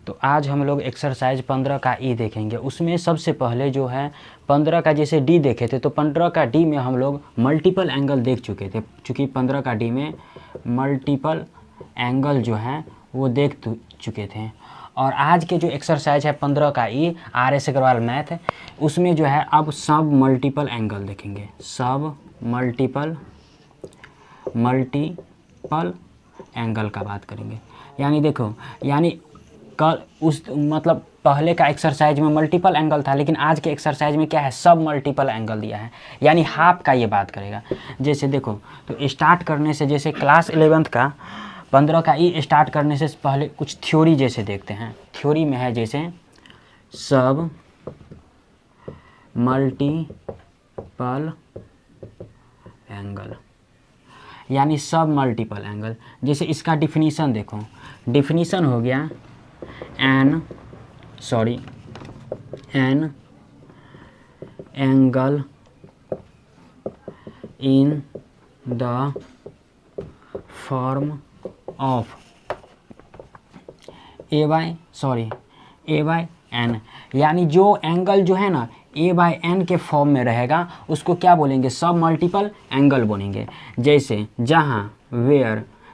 तो आज हम लोग एक्सरसाइज 15 का ई देखेंगे। उसमें सबसे पहले जो है 15 का जैसे डी देखे थे, तो 15 का डी में हम लोग मल्टीपल एंगल देख चुके थे। चूँकि 15 का डी में मल्टीपल एंगल जो है वो देख चुके थे। और आज के जो एक्सरसाइज है 15 का ई RS अग्रवाल मैथ, उसमें जो है अब सब मल्टीपल एंगल देखेंगे। सब मल्टीपल एंगल का बात करेंगे। यानी देखो, यानी कल उस मतलब पहले का एक्सरसाइज में मल्टीपल एंगल था, लेकिन आज के एक्सरसाइज में क्या है, सब मल्टीपल एंगल दिया है, यानी हाफ का ये बात करेगा। जैसे देखो, तो स्टार्ट करने से जैसे क्लास 11th का 15 का ई स्टार्ट करने से पहले कुछ थ्योरी जैसे देखते हैं। थ्योरी में है जैसे सब मल्टीपल एंगल, यानी सब मल्टीपल एंगल। जैसे इसका डिफिनीशन देखो, डिफिनीशन हो गया an angle in the form of A by N, यानी जो एंगल जो है ना ए बाय एन के फॉर्म में रहेगा उसको क्या बोलेंगे, सब मल्टीपल एंगल बोलेंगे। जैसे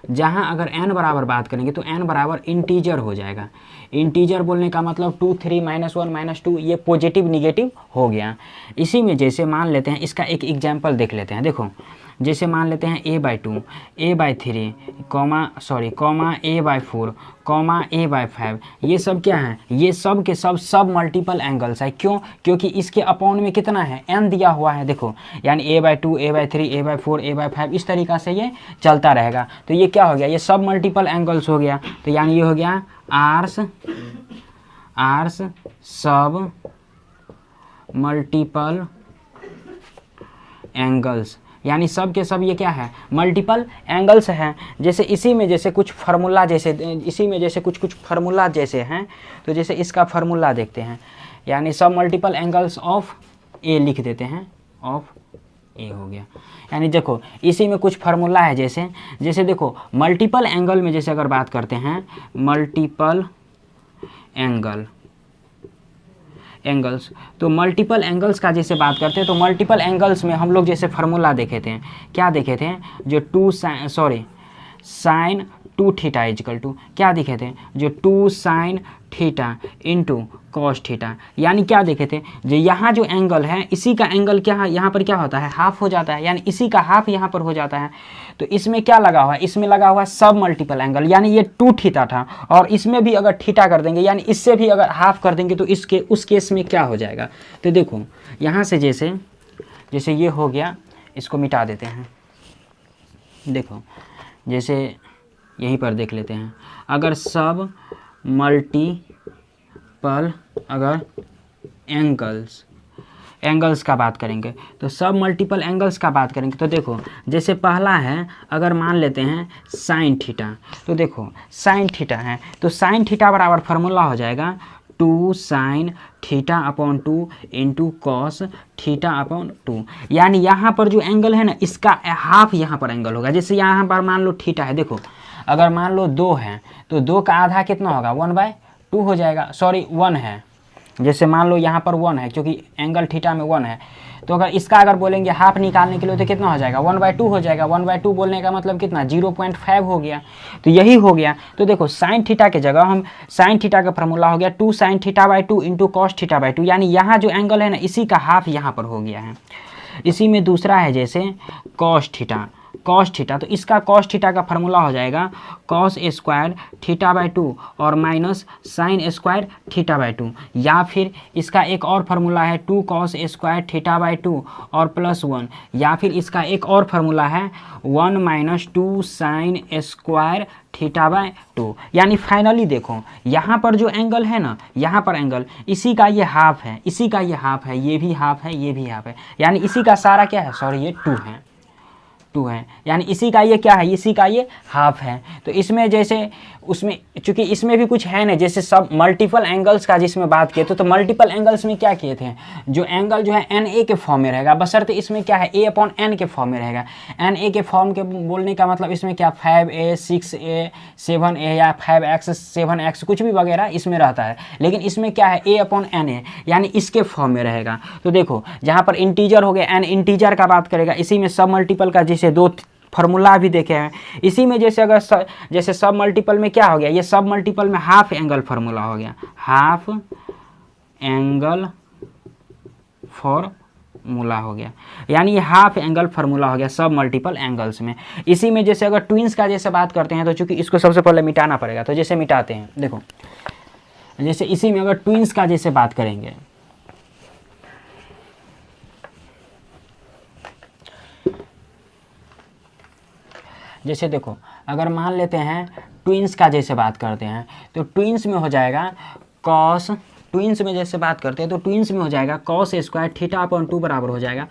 जहाँ अगर n बराबर बात करेंगे तो n बराबर इंटीजर हो जाएगा। इंटीजर बोलने का मतलब 2, 3, -1, -2, ये पॉजिटिव निगेटिव हो गया। इसी में जैसे मान लेते हैं, इसका एक एग्जाम्पल देख लेते हैं। देखो, जैसे मान लेते हैं a/2, a/3, a/4, a/5, ये सब क्या है, ये सब के सब मल्टीपल एंगल्स है। क्यों? क्योंकि इसके अपॉन में कितना है, n दिया हुआ है। देखो, यानी a/2, a/3, a/4, a/5 इस तरीक़ा से ये चलता रहेगा। तो ये क्या हो गया, ये सब मल्टीपल एंगल्स हो गया। तो यानी ये हो गया आर्स सब मल्टीपल एंगल्स, यानी सब के सब ये क्या है, मल्टीपल एंगल्स हैं। जैसे इसी में जैसे कुछ फार्मूला कुछ फार्मूला जैसे हैं, तो जैसे इसका फार्मूला देखते हैं। यानी सब मल्टीपल एंगल्स ऑफ ए लिख देते हैं, ऑफ ए हो गया। यानी देखो, इसी में कुछ फार्मूला है। जैसे देखो, मल्टीपल एंगल में जैसे अगर बात करते हैं, मल्टीपल एंगल्स, तो मल्टीपल एंगल्स का जैसे बात करते हैं, तो मल्टीपल एंगल्स में हम लोग जैसे फार्मूला देखे थे, क्या देखे थे, जो साइन 2 थीटा इजकल टू क्या देखे थे, जो 2 sine theta into cos theta. यानी क्या देखे थे, जो यहाँ जो एंगल है इसी का एंगल क्या है, यहाँ पर क्या होता है, हाफ हो जाता है। यानी इसी का हाफ यहाँ पर हो जाता है। तो इसमें क्या लगा हुआ है, इसमें लगा हुआ है सब मल्टीपल एंगल। यानी ये 2 थीटा था, और इसमें भी अगर थीटा कर देंगे, यानी इससे भी अगर हाफ कर देंगे, तो इसके उस केस में क्या हो जाएगा। तो देखो, यहाँ से जैसे ये हो गया, इसको मिटा देते हैं। देखो, जैसे यहीं पर देख लेते हैं, अगर सब मल्टीपल अगर एंगल्स का बात करेंगे, तो सब मल्टीपल एंगल्स का बात करेंगे। तो देखो, जैसे पहला है, अगर मान लेते हैं साइन थीटा, तो देखो साइन थीटा है, तो साइन थीटा बराबर फार्मूला हो जाएगा 2 sine theta upon 2 into cos theta upon 2। यानी यहाँ पर जो एंगल है ना, इसका हाफ यहाँ पर एंगल होगा। जैसे यहाँ पर मान लो थीटा है, देखो अगर मान लो 2 है, तो 2 का आधा कितना होगा, 1/2 हो जाएगा। 1 है, जैसे मान लो यहाँ पर 1 है, क्योंकि एंगल थीटा में 1 है। तो अगर इसका अगर बोलेंगे हाफ निकालने के लिए, तो कितना हो जाएगा, 1/2 हो जाएगा। 1/2 बोलने का मतलब कितना, 0.5 हो गया। तो यही हो गया। तो देखो, साइन थीटा के जगह हम साइन थीटा का फार्मूला हो गया 2 साइन थीटा/2 इंटू कॉस थीटा/2। यानी यहाँ जो एंगल है ना, इसी का हाफ यहाँ पर हो गया है। इसी में दूसरा है जैसे कॉस थीटा, तो इसका कॉस थीटा का फार्मूला हो जाएगा कॉस स्क्वायर थीटा/2 और माइनस साइन स्क्वायर थीटा/2। या फिर इसका एक और फार्मूला है 2 कॉस स्क्वायर थीटा/2 और +1। या फिर इसका एक और फार्मूला है 1 - 2 साइन स्क्वायर थीटा/2। यानी फाइनली देखो, यहाँ पर जो एंगल है ना, यहाँ पर एंगल इसी का ये हाफ है, इसी का ये हाफ है, ये भी हाफ है, ये भी हाफ है। यानी इसी का सारा क्या है, ये 2 है। 2 है, यानी इसी का ये क्या है, इसी का ये हाफ है। तो इसमें जैसे उसमें चूंकि इसमें भी कुछ है नहीं, जैसे सब मल्टीपल एंगल्स का जिसमें बात किए तो मल्टीपल एंगल्स में क्या किए थे, जो एंगल जो है एन ए के फॉर्म में रहेगा, बशर्ते इसमें क्या है ए अपॉन एन के फॉर्म में रहेगा। एन ए के फॉर्म के बोलने का मतलब इसमें क्या 5a 6a 7a या 5x 7x कुछ भी वगैरह इसमें रहता है, लेकिन इसमें क्या है ए अपॉन एन है, यानी इसके फॉर्म में रहेगा। तो देखो जहाँ पर इंटीजर हो गया, एन इंटीजर का बात करेगा, इसी में सब मल्टीपल का जैसे 2 फार्मूला भी देखे हैं, इसी में जैसे अगर जैसे सब मल्टीपल में क्या हो गया, ये सब मल्टीपल में हाफ एंगल फार्मूला हो गया, हाफ एंगल फार्मूला हो गया, यानी ये हाफ एंगल फार्मूला हो गया सब मल्टीपल एंगल्स में। इसी में जैसे अगर ट्विंस का जैसे बात करते हैं तो चूंकि इसको सबसे पहले मिटाना पड़ेगा, तो जैसे मिटाते हैं, देखो जैसे इसी में अगर ट्विंस का जैसे बात करेंगे, जैसे देखो अगर मान लेते हैं ट्विंस का जैसे बात करते हैं तो ट्विंस में हो जाएगा कॉस, ट्विंस में जैसे बात करते हैं तो ट्विंस में हो जाएगा कॉस स्क्वायर थीटा अपॉन 2 बराबर हो जाएगा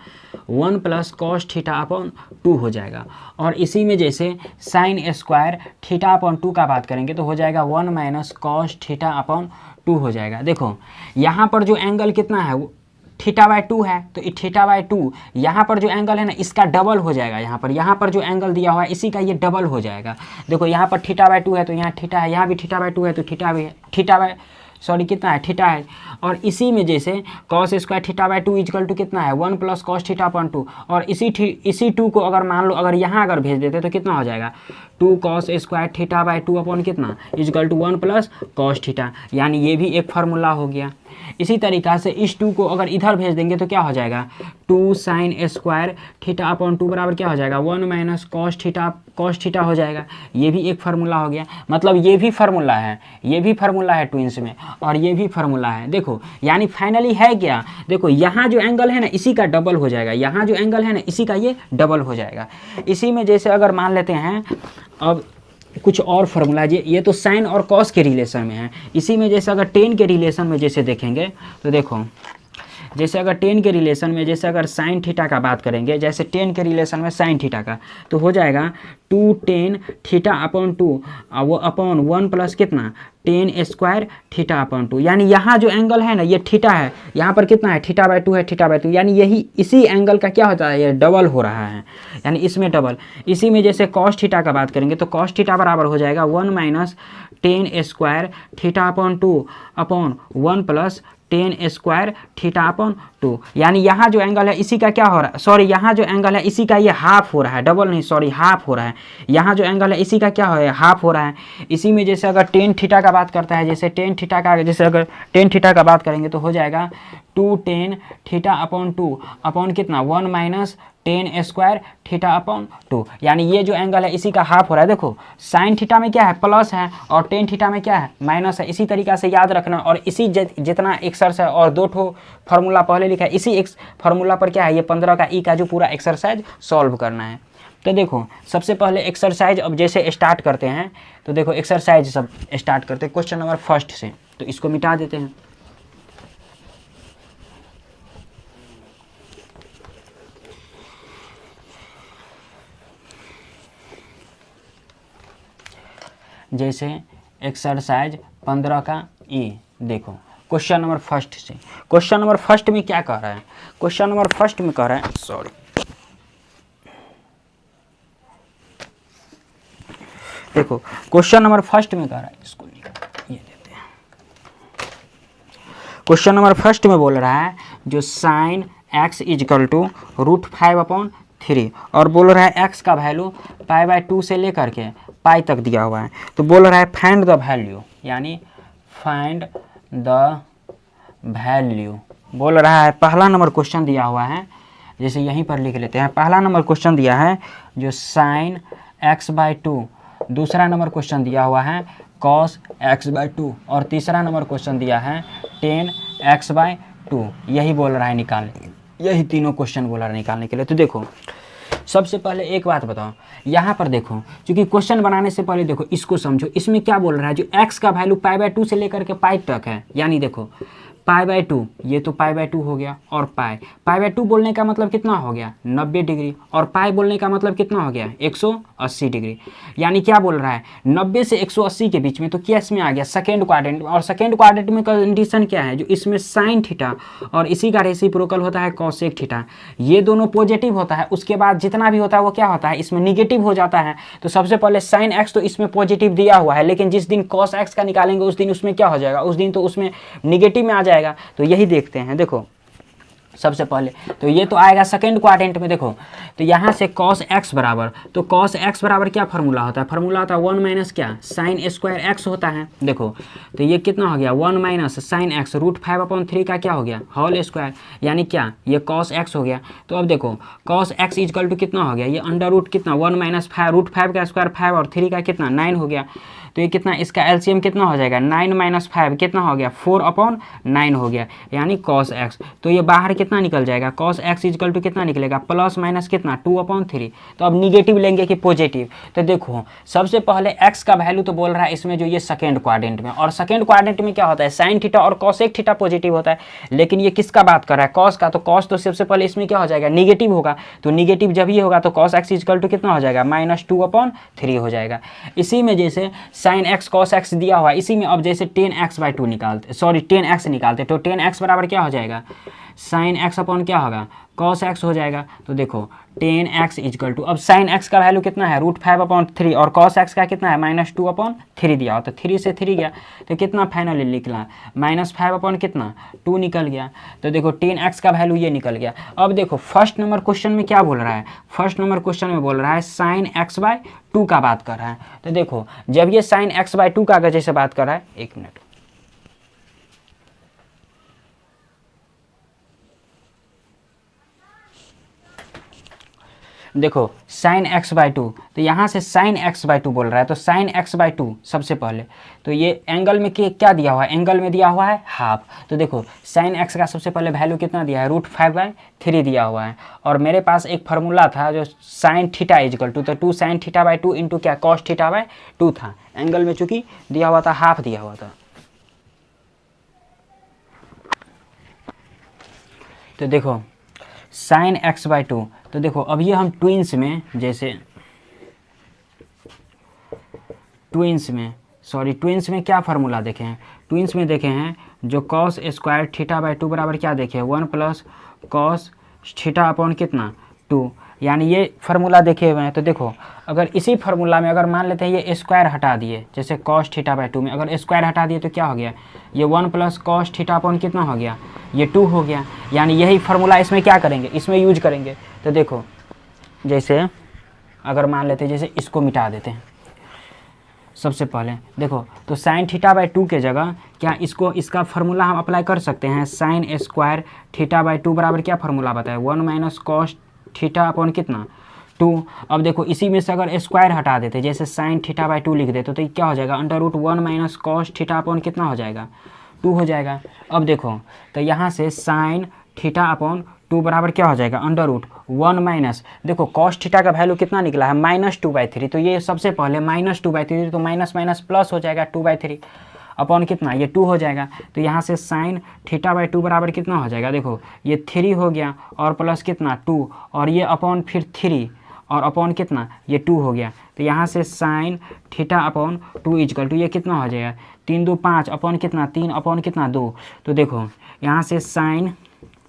1 प्लस कॉस थीटा अपॉन 2 हो जाएगा। और इसी में जैसे साइन स्क्वायर थीटा अपॉन 2 का बात करेंगे तो हो जाएगा 1 माइनस कॉस थीटा अपॉन 2 हो जाएगा। देखो यहाँ पर जो एंगल कितना है वो θ/2 है, तो θ/2 यहाँ पर जो एंगल है ना इसका डबल हो जाएगा, यहाँ पर जो एंगल दिया हुआ है इसी का ये डबल हो जाएगा। देखो यहाँ पर θ/2 है तो यहाँ थीटा है, यहाँ भी θ/2 है तो थीटा भी है, कितना है थीटा है। और इसी में जैसे कॉस स्क्वायर θ/2 इजकल टू कितना है 1 प्लस कॉस थीटा अपॉन 2, और इसी 2 को अगर मान लो अगर यहाँ अगर भेज देते तो कितना हो जाएगा 2 कॉस स्क्वायर θ/2 अपॉन कितना equal to 1 plus cos theta, यानी ये भी एक फार्मूला हो गया। इसी तरीक़ा से इस 2 को अगर इधर भेज देंगे तो क्या हो जाएगा 2 साइन स्क्वायर थीटा अपॉन 2 बराबर क्या हो जाएगा 1 माइनस कॉस थीटा हो जाएगा, ये भी एक फार्मूला हो गया। मतलब ये भी फार्मूला है, ये भी फार्मूला है ट्विंस में, और ये भी फार्मूला है। देखो यानी फाइनली है क्या, देखो यहाँ जो एंगल है ना इसी का डबल हो जाएगा, यहाँ जो एंगल है ना इसी का ये डबल हो जाएगा। इसी में जैसे अगर मान लेते हैं अब कुछ और फार्मूला, ये तो साइन और कॉस के रिलेशन में है। इसी में जैसे अगर टेन के रिलेशन में जैसे देखेंगे तो देखो जैसे अगर टेन के रिलेशन में जैसे अगर साइन थीटा का बात करेंगे, जैसे टेन के रिलेशन में साइन थीटा का तो हो जाएगा 2 टेन थीटा अपॉन 2 वो अपॉन 1 प्लस कितना टेन स्क्वायर थीटा अपॉन 2, यानी यहाँ जो एंगल है ना ये थीटा है, यहाँ पर कितना है θ/2 है, θ/2 यानी यही इसी एंगल का क्या होता है ये डबल हो रहा है, यानी इसमें डबल। इसी में जैसे कॉस थीटा का बात करेंगे तो कॉस थीटा बराबर हो जाएगा 1 minus ten square theta upon 2 upon 1 plus ten square theta upon 2, यानी यहाँ जो एंगल है इसी का क्या हो रहा है, सॉरी यहाँ जो एंगल है इसी का ये हाफ हो रहा है, डबल नहीं सॉरी हाफ हो रहा है, यहाँ जो एंगल है इसी का क्या हो रहा है हाफ हो रहा है। इसी में जैसे अगर टेन थीटा का बात करता है, जैसे टेन थीटा का जैसे अगर टेन थीटा का बात करेंगे तो हो जाएगा 2 टेन थीटा अपॉन 2 अपॉन कितना 1 minus ten square theta upon 2, यानी ये जो एंगल है इसी का हाफ हो रहा है। देखो साइन थीटा में क्या है प्लस है और टेन थीटा में क्या है माइनस है, इसी तरीक़ा से याद रखना। और इसी जितना एक्सरसाइज है और 2 ठो फार्मूला पहले लिखा है, इसी एक फार्मूला पर क्या है ये 15 का ई का जो पूरा एक्सरसाइज सॉल्व करना है। तो देखो सबसे पहले एक्सरसाइज अब जैसे स्टार्ट करते हैं तो देखो एक्सरसाइज सब स्टार्ट करते हैं क्वेश्चन नंबर फर्स्ट से, तो इसको मिटा देते हैं। जैसे एक्सरसाइज 15 का ई, देखो क्वेश्चन नंबर फर्स्ट से, क्वेश्चन नंबर फर्स्ट में क्या कह रहा है, क्वेश्चन नंबर फर्स्ट में कह रहा है सॉरी देखो क्वेश्चन नंबर फर्स्ट में कह रहा है, इसको ये देते हैं। क्वेश्चन नंबर फर्स्ट में बोल रहा है जो साइन x इजकल टू √5/3 और बोल रहा है x का वैल्यू π/2 से लेकर के पाई तक दिया हुआ है। तो बोल रहा है फाइंड द वैल्यू, यानी फाइंड द वैल्यू बोल रहा है। पहला नंबर क्वेश्चन दिया हुआ है, जैसे यहीं पर लिख लेते हैं। पहला नंबर क्वेश्चन दिया है जो साइन x/2, दूसरा नंबर क्वेश्चन दिया हुआ है cos x/2 और तीसरा नंबर क्वेश्चन दिया है tan x/2। यही बोल रहा है निकालने, यही तीनों क्वेश्चन बोल रहा है निकालने के लिए। तो देखो सबसे पहले एक बात बताओ, यहाँ पर देखो क्योंकि क्वेश्चन बनाने से पहले देखो इसको समझो, इसमें क्या बोल रहा है जो x का वैल्यू π/2 से लेकर के पाई तक है, यानी देखो π/2, ये तो π/2 हो गया, और π/2 बोलने का मतलब कितना हो गया 90 डिग्री, और पाई बोलने का मतलब कितना हो गया 180 डिग्री। यानी क्या बोल रहा है 90 से 180 के बीच में, तो क्या इसमें आ गया सेकेंड क्वाड्रेंट में, और सेकेंड क्वाड्रेंट में कंडीशन क्या है, जो इसमें साइन थीटा और इसी का रेसिप्रोकल होता है कॉसेक थीटा, ये दोनों पॉजिटिव होता है, उसके बाद जितना भी होता है वो क्या होता है इसमें निगेटिव हो जाता है। तो सबसे पहले साइन एक्स तो इसमें पॉजिटिव दिया हुआ है, लेकिन जिस दिन कॉस एक्स का निकालेंगे उस दिन उसमें क्या हो जाएगा, उस दिन तो उसमें निगेटिव में आ जाएगा। तो यही देखते हैं, देखो सबसे पहले तो ये तो आएगा सेकेंड क्वाड्रेंट में। देखो तो यहाँ से cos x बराबर, तो cos x बराबर क्या फार्मूला होता है, फार्मूला होता है 1 माइनस क्या साइन स्क्वायर x होता है। देखो तो ये कितना हो गया 1 माइनस साइन एक्स √5/3 का क्या हो गया होल स्क्वायर, यानी क्या ये cos x हो गया। तो अब देखो cos x इक्वल टू कितना हो गया, ये अंडर रूट कितना 1 माइनस √5 का स्क्वायर 5 और 3 का कितना 9 हो गया। तो ये कितना, इसका एलसीएम कितना हो जाएगा 9 माइनस 5 कितना हो गया 4/9 हो गया, यानी cos x। तो ये बाहर कितना निकल जाएगा cos x इक्वल टू कितना निकलेगा प्लस माइनस कितना 2/3। तो अब निगेटिव लेंगे कि पॉजिटिव, तो देखो सबसे पहले x का वैल्यू तो बोल रहा है इसमें जो ये सेकेंड क्वाड्रेंट में, और सेकेंड क्वाड्रेंट में क्या होता है साइन थीटा और कॉसेक थीटा पॉजिटिव होता है, लेकिन ये किसका बात कर रहा है कॉस का, तो कॉस तो सबसे पहले इसमें क्या हो जाएगा निगेटिव होगा, तो निगेटिव जब ये होगा तो cos x इक्वल टू कितना हो जाएगा -2/3 हो जाएगा। इसी में जैसे साइन एक्स कॉस एक्स दिया हुआ है, इसी में अब जैसे 10x/2 निकालते, सॉरी 10x निकालते, तो 10x बराबर क्या हो जाएगा साइन एक्स अपॉन क्या होगा cos x हो जाएगा। तो देखो 10x इक्वल टू, अब साइन x का वैल्यू कितना है √5/3 और cos x का कितना है -2/3 दिया हो, तो 3 से 3 गया, तो कितना फाइनली निकला -5 कितना 2 निकल गया। तो देखो 10x का वैल्यू ये निकल गया। अब देखो फर्स्ट नंबर क्वेश्चन में क्या बोल रहा है, फर्स्ट नंबर क्वेश्चन में बोल रहा है साइन x/2 का बात कर रहा है। तो देखो जब ये साइन x/2 का जैसे बात कर रहा है, एक मिनट, देखो साइन x/2, तो यहाँ से साइन x/2 बोल रहा है, तो साइन x/2 सबसे पहले तो ये एंगल में क्या दिया हुआ है, एंगल में दिया हुआ है हाफ। तो देखो साइन x का सबसे पहले वैल्यू कितना दिया है √5/3 दिया हुआ है, और मेरे पास एक फार्मूला था जो साइन थीटा इक्वल टू, तो 2 sin θ/2 इंटू क्या cos θ/2 था, एंगल में चूंकि दिया हुआ था हाफ दिया हुआ था। तो देखो साइन x/2, तो देखो अब ये हम ट्विंस में, जैसे ट्विंस में क्या फार्मूला देखे हैं, ट्विंस में देखे हैं जो cos स्क्वायर θ/2 बराबर क्या देखे 1 प्लस cos θ/2 कितना 2, यानी ये फार्मूला देखे हुए हैं। तो देखो अगर इसी फार्मूला में अगर मान लेते हैं ये स्क्वायर हटा दिए, जैसे cos θ/2 में अगर स्क्वायर हटा दिए तो क्या हो गया, ये 1 प्लस cos θ/2 कितना हो गया, ये 2 हो गया, यानी यही फार्मूला इसमें क्या करेंगे, इसमें यूज करेंगे। तो देखो जैसे अगर मान लेते हैं, जैसे इसको मिटा देते हैं सबसे पहले, देखो तो साइन θ/2 के जगह क्या इसको, इसका फार्मूला हम अप्लाई कर सकते हैं, साइन स्क्वायर θ/2 बराबर क्या फार्मूला बताए 1 माइनस cos θ/2 कितना 2। अब देखो इसी में से अगर स्क्वायर हटा देते, जैसे साइन θ/2 लिख देते, तो ये क्या हो जाएगा √1 माइनस cos θ/2 कितना हो जाएगा 2 हो जाएगा। अब देखो तो यहाँ से साइन θ/2 बराबर क्या हो जाएगा √1 माइनस, देखो cos θ का वैल्यू कितना निकला है -2/3, तो ये सबसे पहले -2/3, तो माइनस माइनस प्लस हो जाएगा 2/3 अपॉन कितना ये 2 हो जाएगा। तो यहाँ से साइन θ/2 बराबर कितना हो जाएगा, देखो ये 3 हो गया और प्लस कितना 2, और ये अपॉन फिर 3 और अपॉन कितना ये 2 हो गया। तो यहाँ से साइन θ/2 इक्वल टू ये कितना हो जाएगा 3 2 5 अपॉन कितना 3 अपॉन कितना 2। तो देखो यहाँ से साइन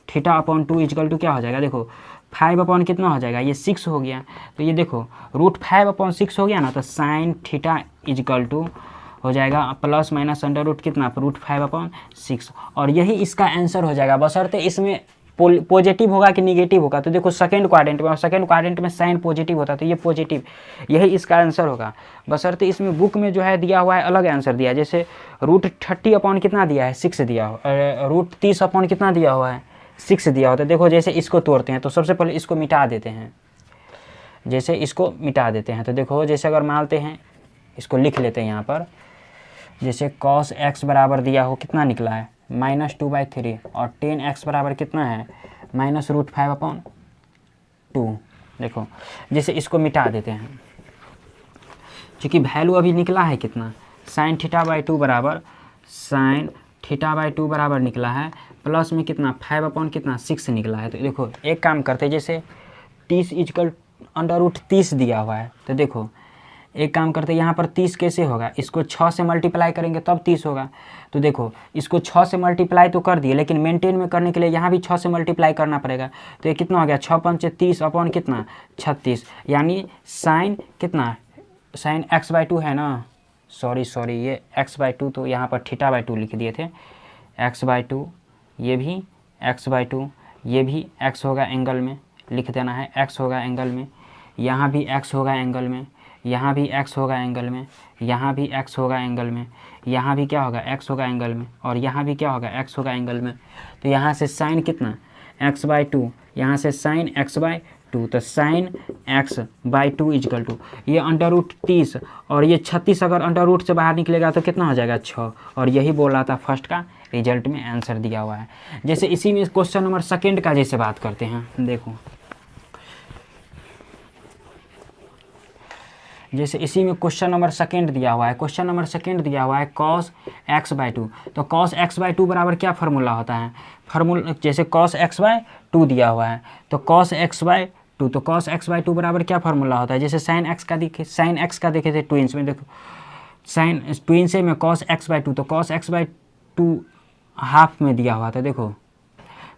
θ/2 इक्वल टू क्या हो जाएगा, देखो 5 अपॉन कितना हो जाएगा ये 6 हो गया। तो ये देखो √5/6 हो गया ना, तो साइन θ इक्वल टू हो जाएगा प्लस माइनस अंडर रूट कितना √5/6, और यही इसका आंसर हो जाएगा, बशर्ते इसमें पॉजिटिव होगा कि निगेटिव होगा। तो देखो सेकेंड क्वाड्रेंट में, और सेकेंड क्वाड्रेंट में साइन पॉजिटिव होता है, तो ये पॉजिटिव, यही इसका आंसर होगा। बशर्ते इसमें बुक में जो है दिया हुआ है अलग आंसर दिया है, जैसे √30 कितना दिया है 6 दिया हो, √30 कितना दिया हुआ है 6 दिया होता है। देखो जैसे इसको तोड़ते हैं, तो सबसे पहले इसको मिटा देते हैं, जैसे इसको मिटा देते हैं, तो देखो जैसे अगर मानते हैं इसको लिख लेते हैं यहाँ पर, जैसे cos x बराबर दिया हो कितना निकला है -2/3, और 10x बराबर कितना है -√5/2। देखो जैसे इसको मिटा देते हैं, क्योंकि वैल्यू अभी निकला है कितना साइन θ/2 बराबर साइन थीटा बाई 2 बराबर निकला है, प्लस में कितना 5 अपॉन कितना 6 निकला है। तो देखो एक काम करते हैं, जैसे 30 इजकल अंडर रूट 30 दिया हुआ है, तो देखो एक काम करते हैं, यहाँ पर 30 कैसे होगा, इसको 6 से मल्टीप्लाई करेंगे तब 30 होगा। तो देखो इसको 6 से मल्टीप्लाई तो कर दिए, लेकिन मेंटेन में करने के लिए यहाँ भी 6 से मल्टीप्लाई करना पड़ेगा। तो ये कितना हो गया, 6 पंचे 30 अपॉन कितना 36, यानी साइन कितना, साइन x/2 है ना, सॉरी ये x/2, तो यहाँ पर θ/2 लिख दिए थे, x/2, ये भी x/2, ये भी x होगा एंगल में, लिख देना है x होगा एंगल में, यहाँ भी x होगा एंगल में, यहाँ भी x होगा एंगल में, यहाँ भी x होगा एंगल में, यहाँ भी क्या होगा x होगा एंगल में, और यहाँ भी क्या होगा x होगा एंगल में। तो यहाँ से साइन कितना x/2, यहाँ से साइन x/2, तो साइन x/2 इजकल टू ये अंडर रूट 30 और ये 36 अगर अंडर रूट से बाहर निकलेगा तो कितना हो जाएगा 6, और यही बोल रहा था फर्स्ट का रिजल्ट में आंसर दिया हुआ है। जैसे इसी में क्वेश्चन नंबर सेकेंड का जैसे बात करते हैं, देखो जैसे इसी में क्वेश्चन नंबर सेकेंड दिया हुआ है, क्वेश्चन नंबर सेकेंड दिया हुआ है cos x/2, तो cos x/2 बराबर क्या फार्मूला होता है, फार्मूला जैसे cos x/2 दिया हुआ है, तो cos x/2, तो cos x/2 बराबर क्या फार्मूला होता है, जैसे sin x का देखे थे ट्विंस में, देखो साइन ट्विंस में cos x/2, तो cos x/2 हाफ में दिया हुआ था, देखो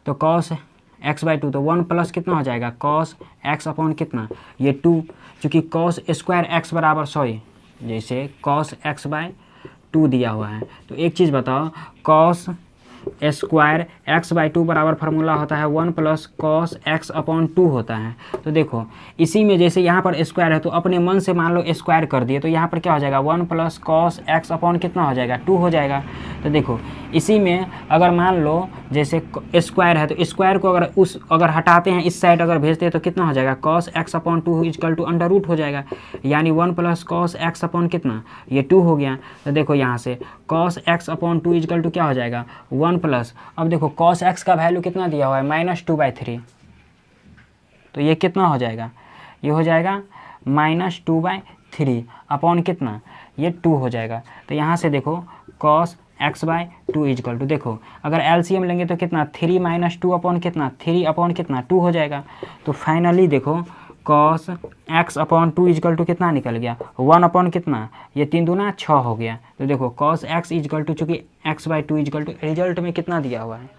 तो cos x/2, तो 1 प्लस कितना हो जाएगा cos x अपॉन कितना ये 2, चूँकि cos स्क्वायर x बराबर जैसे cos x/2 दिया हुआ है, तो एक चीज़ बताओ, cos स्क्वायर x/2 बराबर फार्मूला होता है 1 प्लस cos x अपॉन 2 होता है। तो देखो इसी में जैसे यहाँ पर स्क्वायर है, तो अपने मन से मान लो स्क्वायर कर दिए, तो यहाँ पर क्या हो जाएगा 1 प्लस cos x अपॉन कितना हो जाएगा 2 हो जाएगा। तो देखो इसी में अगर मान लो जैसे स्क्वायर है, तो स्क्वायर को अगर हटाते हैं इस साइड अगर भेजते हैं तो कितना हो जाएगा cos x upon 2 equal to under root हो जाएगा, यानी 1 प्लस cos x अपॉन कितना ये 2 हो गया। तो देखो यहाँ से cos x upon 2 equal to क्या हो जाएगा 1 प्लस, अब देखो cos x का वैल्यू कितना दिया हुआ है -2/3, तो ये कितना हो जाएगा, ये हो जाएगा -2/3 अपॉन कितना ये 2 हो जाएगा। तो यहाँ से देखो cos x/2 इजकल टू, देखो अगर एलसीएम लेंगे तो कितना 3 - 2 अपॉन कितना 3 अपॉन कितना 2 हो जाएगा। तो फाइनली देखो cos x upon 2 equal to कितना निकल गया 1 अपॉन कितना ये 3 दूना 6 हो गया। तो देखो cos x इजकल टू चूँकि x/2 इजकल टू रिजल्ट में कितना दिया हुआ है,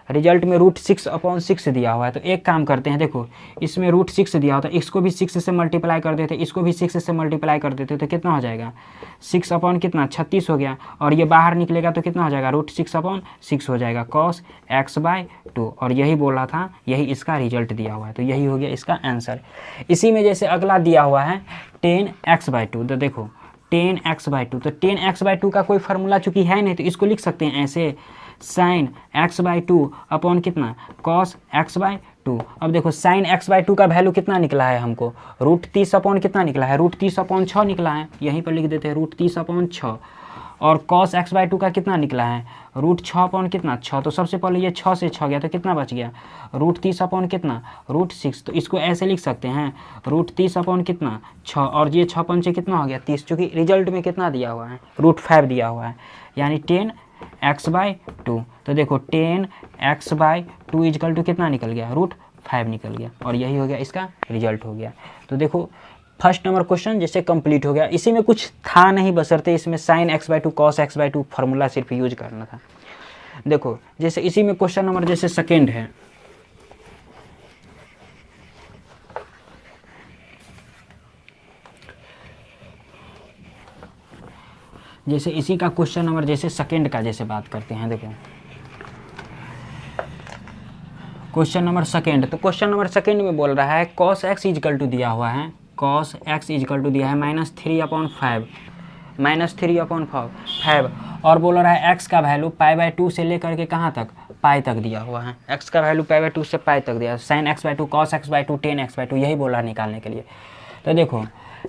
रिजल्ट में √6/6 दिया हुआ है। तो एक काम करते हैं, देखो इसमें √6 दिया होता है, इसको भी 6 से मल्टीप्लाई कर देते, इसको भी 6 से मल्टीप्लाई कर देते, तो कितना हो जाएगा 6 अपॉन कितना 36 हो गया, और ये बाहर निकलेगा तो कितना हो जाएगा √6/6 हो जाएगा cos x/2, और यही बोला था, यही इसका रिजल्ट दिया हुआ है। तो यही हो गया इसका आंसर। इसी में जैसे अगला दिया हुआ है 10x/2, तो देखो 10x/2, तो 10x/2 का कोई फार्मूला चूँकि है नहीं, तो इसको लिख सकते हैं ऐसे साइन x/2 अपॉन कितना cos x/2। अब देखो साइन x/2 का वैल्यू कितना निकला है हमको √30 अपॉन कितना निकला है √30/6 निकला है, यहीं पर लिख देते हैं √30/6, और cos x/2 का कितना निकला है √6 अपॉन कितना 6, तो सबसे पहले ये 6 से 6 गया तो कितना बच गया √30 अपॉन कितना √6, तो इसको ऐसे लिख सकते हैं √30 अपॉन कितना 6, और ये 6 पंचे कितना हो गया 30, चूँकि रिजल्ट में कितना दिया हुआ है √5 दिया हुआ है, यानी 10x/2। तो देखो 10x/2 इजकल टू कितना निकल गया √5 निकल गया, और यही हो गया इसका रिजल्ट हो गया। तो देखो फर्स्ट नंबर क्वेश्चन जैसे कंप्लीट हो गया। इसी में कुछ था नहीं, बशर्ते इसमें sin x/2 cos x/2 formula सिर्फ यूज करना था। देखो जैसे इसी में क्वेश्चन नंबर जैसे सेकेंड है, जैसे इसी का क्वेश्चन नंबर जैसे सेकेंड का जैसे बात करते हैं, देखो क्वेश्चन नंबर सेकेंड, तो क्वेश्चन नंबर सेकेंड में बोल रहा है cos x इजकल टू दिया हुआ है, cos x इजकल टू दिया है -3/5, और बोल रहा है x का वैल्यू π/2 से लेकर के कहाँ तक पाई तक दिया हुआ है, x का वैल्यू π/2 से पाई तक दिया है, sin x/2 cos x/2 10x/2 यही बोला निकालने के लिए। तो देखो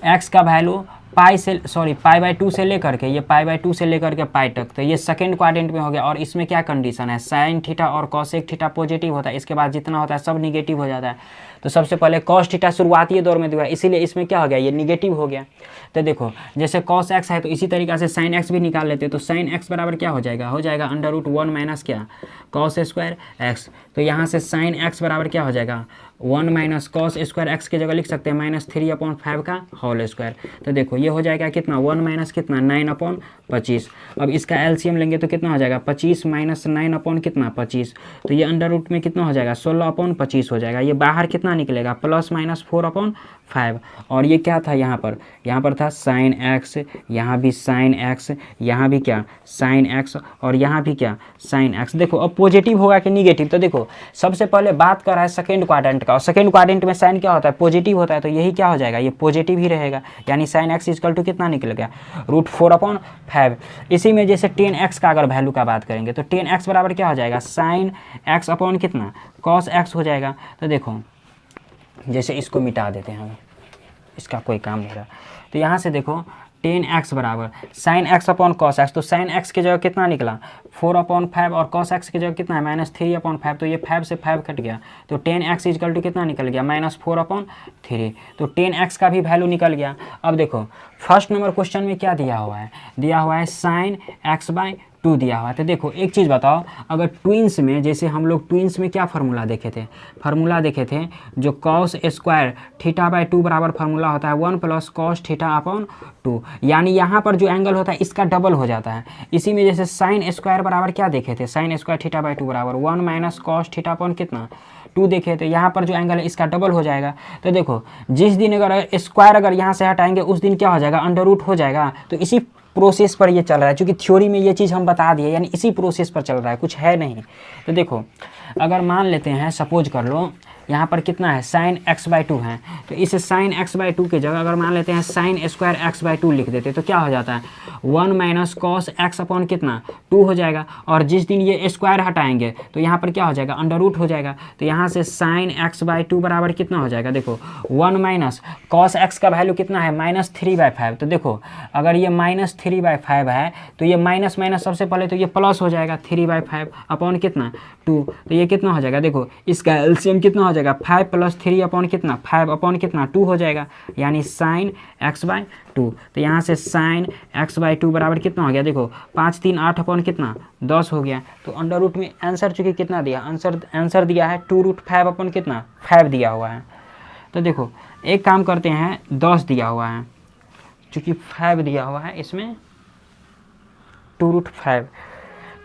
x का वैल्यू पाई/2 से लेकर के, ये पाई/2 से लेकर के पाई तक, तो ये सेकंड क्वाड्रेंट में हो गया। और इसमें क्या कंडीशन है, साइन थीटा और कॉसेक थीटा पॉजिटिव होता है, इसके बाद जितना होता है सब निगेटिव हो जाता है। तो सबसे पहले कॉस थीटा शुरुआती दौर में दिया, इसीलिए इसमें क्या हो गया, ये निगेटिव हो गया। तो देखो जैसे कॉस एक्स है तो इसी तरीके से साइन एक्स भी निकाल लेते हैं। तो साइन एक्स बराबर क्या हो जाएगा, √1 माइनस क्या, कॉस स्क्वायर एक्स। तो यहाँ से साइन एक्स बराबर क्या हो जाएगा, 1 माइनस कॉस स्क्वायर एक्स की जगह लिख सकते हैं -3/5 का होल स्क्वायर। तो देखो ये हो जाएगा कितना, 1 माइनस कितना 9/25। अब इसका एलसीएम लेंगे तो कितना हो जाएगा, 25 माइनस 9 अपॉन कितना 25। तो ये अंडर रूट में कितना हो जाएगा, 16/25 हो जाएगा। ये बाहर कितना निकलेगा, +/4/5। और ये क्या था यहाँ पर था साइन एक्स, यहाँ भी साइन एक्स, यहाँ भी क्या साइन एक्स, और यहाँ भी क्या साइन एक्स। देखो अब पॉजिटिव होगा कि निगेटिव। तो देखो सबसे पहले बात कर रहा है सेकेंड क्वाड्रेंट का, और सेकेंड क्वाड्रेंट में साइन क्या होता है, पॉजिटिव होता है। तो यही क्या हो जाएगा, ये पॉजिटिव ही रहेगा, यानी साइन एक्स इक्वल टू कितना निकल गया, √4/5। इसी में जैसे tan x का अगर वैल्यू का बात करेंगे तो tan x बराबर क्या हो जाएगा, साइन एक्स अपॉन कितना कॉस एक्स हो जाएगा। तो देखो जैसे इसको मिटा देते हैं हम, इसका कोई काम नहीं रहा। तो यहाँ से देखो tan x बराबर sign x upon cos x. तो साइन एक्स की जगह कितना निकला 4/5, और कॉस एक्स की जगह कितना है -3/5। तो ये 5 से 5 कट गया, तो tan x इक्वल टू कितना निकल गया, -4/3। तो tan x का भी वैल्यू निकल गया। अब देखो फर्स्ट नंबर क्वेश्चन में क्या दिया हुआ है साइन x/2 दिया हुआ है। तो देखो एक चीज़ बताओ, अगर ट्विंस में, जैसे हम लोग ट्विंस में क्या फार्मूला देखे थे, जो कॉस स्क्वायर θ/2 बराबर फार्मूला होता है 1 + cos θ/2, यानी यहाँ पर जो एंगल होता है इसका डबल हो जाता है। इसी में जैसे साइन स्क्वायर बराबर क्या देखे थे, साइन स्क्वायर θ/2 बराबर 1 माइनस कॉस θ कितना 2 देखे थे। यहाँ पर जो एंगल है इसका डबल हो जाएगा। तो देखो जिस दिन अगर स्क्वायर अगर यहाँ से हटाएंगे उस दिन क्या हो जाएगा, अंडर रूट हो जाएगा। तो इसी प्रोसेस पर ये चल रहा है, क्योंकि थ्योरी में ये चीज़ हम बता दिए, यानी इसी प्रोसेस पर चल रहा है, कुछ है नहीं। तो देखो अगर मान लेते हैं, सपोज कर लो यहाँ पर कितना है साइन x/2 है, तो इस साइन x/2 की जगह अगर मान लेते हैं साइन स्क्वायर x/2 लिख देते तो क्या हो जाता है, 1 माइनस कॉस x अपॉन कितना 2 हो जाएगा। और जिस दिन ये स्क्वायर हटाएंगे तो यहाँ पर क्या हो जाएगा, अंडर रूट हो जाएगा। तो यहाँ से साइन x/2 बराबर कितना हो जाएगा, देखो 1 माइनस कॉस x का वैल्यू कितना है -3/5। तो देखो अगर ये -3/5 है तो ये माइनस माइनस सबसे पहले तो ये प्लस हो जाएगा 3/5 अपॉन कितना 2। तो ये कितना हो जाएगा, देखो इसका एलसीएम कितना हो जाएगा 5 + 3 अपॉन कितना 5 अपॉन कितना 2 हो जाएगा, यानी साइन x/2। तो यहाँ से साइन x/2 बराबर कितना हो गया, देखो 5 3 8 अपॉन कितना 10 हो गया। तो अंडर रूट में आंसर चूँकि कितना दिया, आंसर दिया है 2√5 अपॉन कितना 5 दिया हुआ है। तो देखो एक काम करते हैं, 10 दिया हुआ है, चूँकि 5 दिया हुआ है इसमें 2√5।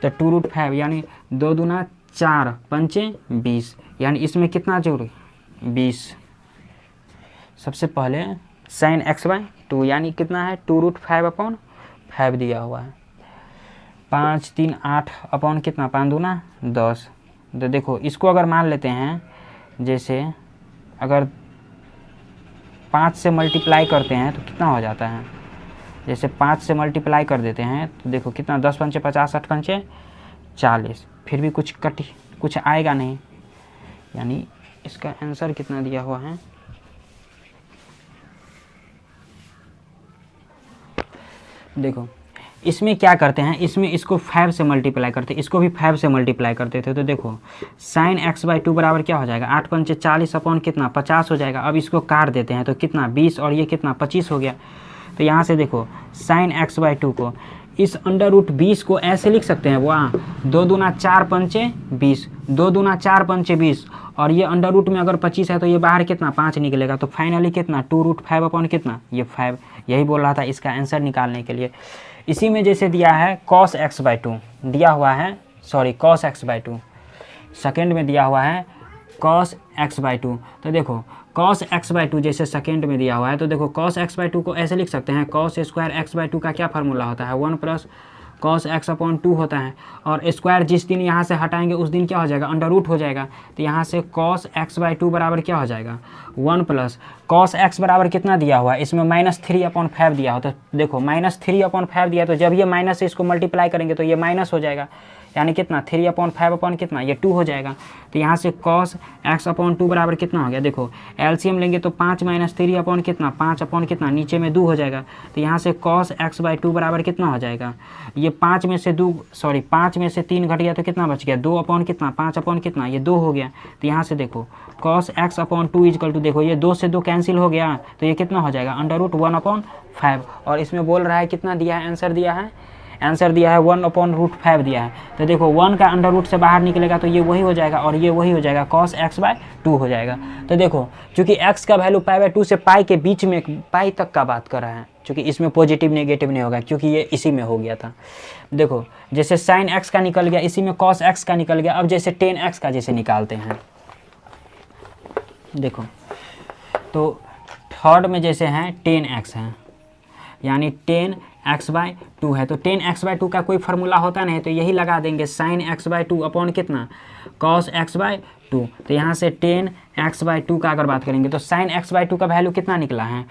तो 2√5 यानी 2 दूना 4 पंचे 20, यानी इसमें कितना जोड़ 20। सबसे पहले साइन x/2 यानी कितना है 2√5/5 दिया हुआ है, 5 3 8 अपॉन कितना 5 दूना 10। तो देखो इसको अगर मान लेते हैं, जैसे अगर 5 से मल्टीप्लाई करते हैं तो कितना हो जाता है, जैसे 5 से मल्टीप्लाई कर देते हैं तो देखो कितना 10 पंचे 50 8 पंचे 40, फिर भी कुछ आएगा नहीं, यानी इसका आंसर कितना दिया हुआ है, देखो इसमें क्या करते हैं, इसमें इसको 5 से मल्टीप्लाई करते, इसको भी 5 से मल्टीप्लाई करते थे। तो देखो साइन x/2 बराबर क्या हो जाएगा 8 पंचे 40 अपॉन कितना 50 हो जाएगा। अब इसको काट देते हैं तो कितना 20 और ये कितना 25 हो गया। तो यहाँ से देखो साइन x/2 को इस अंडर रूट 20 को ऐसे लिख सकते हैं, वहाँ 2 दूना 4 पंचे 20, 2 दूना 4 पंचे 20, और ये अंडर रूट में अगर 25 है तो ये बाहर कितना 5 निकलेगा। तो फाइनली कितना 2√5 अपॉन कितना ये 5। यही बोल रहा था इसका आंसर निकालने के लिए। इसी में जैसे दिया है cos x/2 दिया हुआ है, सॉरी cos x/2, सेकेंड में दिया हुआ है cos x/2। तो देखो cos x/2 जैसे सेकेंड में दिया हुआ है, तो देखो cos x/2 को ऐसे लिख सकते हैं, cos स्क्वायर x/2 का क्या फार्मूला होता है 1 + cos x/2 होता है, और स्क्वायर जिस दिन यहाँ से हटाएंगे उस दिन क्या हो जाएगा अंडर रूट हो जाएगा। तो यहाँ से cos x/2 बराबर क्या हो जाएगा 1 + cos x बराबर कितना दिया हुआ है, इसमें -3/5 दिया हो। तो देखो -3/5 दिया, तो जब ये माइनस से इसको मल्टीप्लाई करेंगे तो ये माइनस हो जाएगा, यानी कितना 3/5 अपॉन कितना ये 2 हो जाएगा। तो यहाँ से cos x अपॉन 2 बराबर कितना हो गया, देखो एलसीएम लेंगे तो 5 - 3 अपॉन कितना 5 अपॉन कितना नीचे में 2 हो जाएगा। तो यहाँ से cos x/2 बराबर कितना हो जाएगा, ये 5 में से 3 घट गया तो कितना बच गया 2 अपॉन कितना 5 अपॉन कितना ये 2 हो गया। तो यहाँ से देखो cos x upon 2 equal to देखो ये 2 से 2 कैंसिल हो गया तो ये कितना हो जाएगा √1/5। और इसमें बोल रहा है कितना दिया है, आंसर दिया है 1/√5 दिया है। तो देखो 1 का अंडर रूट से बाहर निकलेगा तो ये वही हो जाएगा और ये वही हो जाएगा cos x/2 हो जाएगा। तो देखो चूंकि x का वैल्यू π/2 से पाई के बीच में पाई तक का बात कर रहा है, क्योंकि इसमें पॉजिटिव नेगेटिव नहीं होगा क्योंकि ये इसी में हो गया था। देखो जैसे sin x का निकल गया, इसी में cos x का निकल गया। अब जैसे tan x का जैसे निकालते हैं, देखो तो थर्ड में जैसे हैं tan x है यानी tan x/2 है। तो tan x/2 का कोई फार्मूला होता नहीं तो यही लगा देंगे sin x/2 अपॉन कितना cos x/2। तो यहाँ से tan x/2 का अगर बात करेंगे तो sin x/2 का वैल्यू कितना निकला है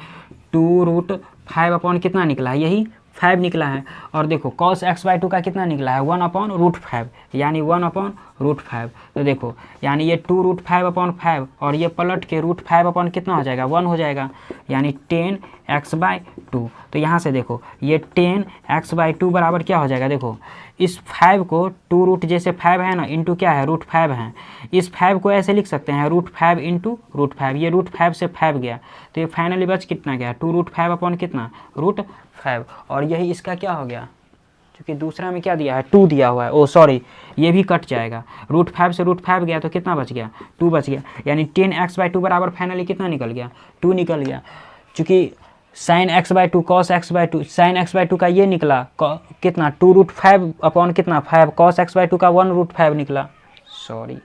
2√5 अपॉन कितना निकला है, यही 5 निकला है। और देखो cos x/2 का कितना निकला है 1/√5 यानी 1/√5। तो देखो यानी ये 2√5/5 और ये पलट के √5 अपॉन कितना हो जाएगा 1 हो जाएगा यानी tan x/2। तो यहाँ से देखो ये tan x/2 बराबर क्या हो जाएगा, देखो इस 5 को 2 रूट जैसे 5 है ना इंटू क्या है √5 है, इस 5 को ऐसे लिख सकते हैं √5 इंटू √5। ये √5 से 5 गया तो ये फाइनली बच कितना गया 2√5 अपॉन कितना √5। और यही इसका क्या हो गया, क्योंकि दूसरा में क्या दिया है 2 दिया हुआ है, ओ सॉरी ये भी कट जाएगा, √5 से √5 गया तो कितना बच गया 2 बच गया। यानी tan x/2 बराबर फाइनली कितना निकल गया 2 निकल गया। चूँकि sin x/2 cos x/2 sin x/2 का ये निकला कितना 2√5 अपॉन कितना 5, cos x/2 का 1√5 निकला, सॉरी।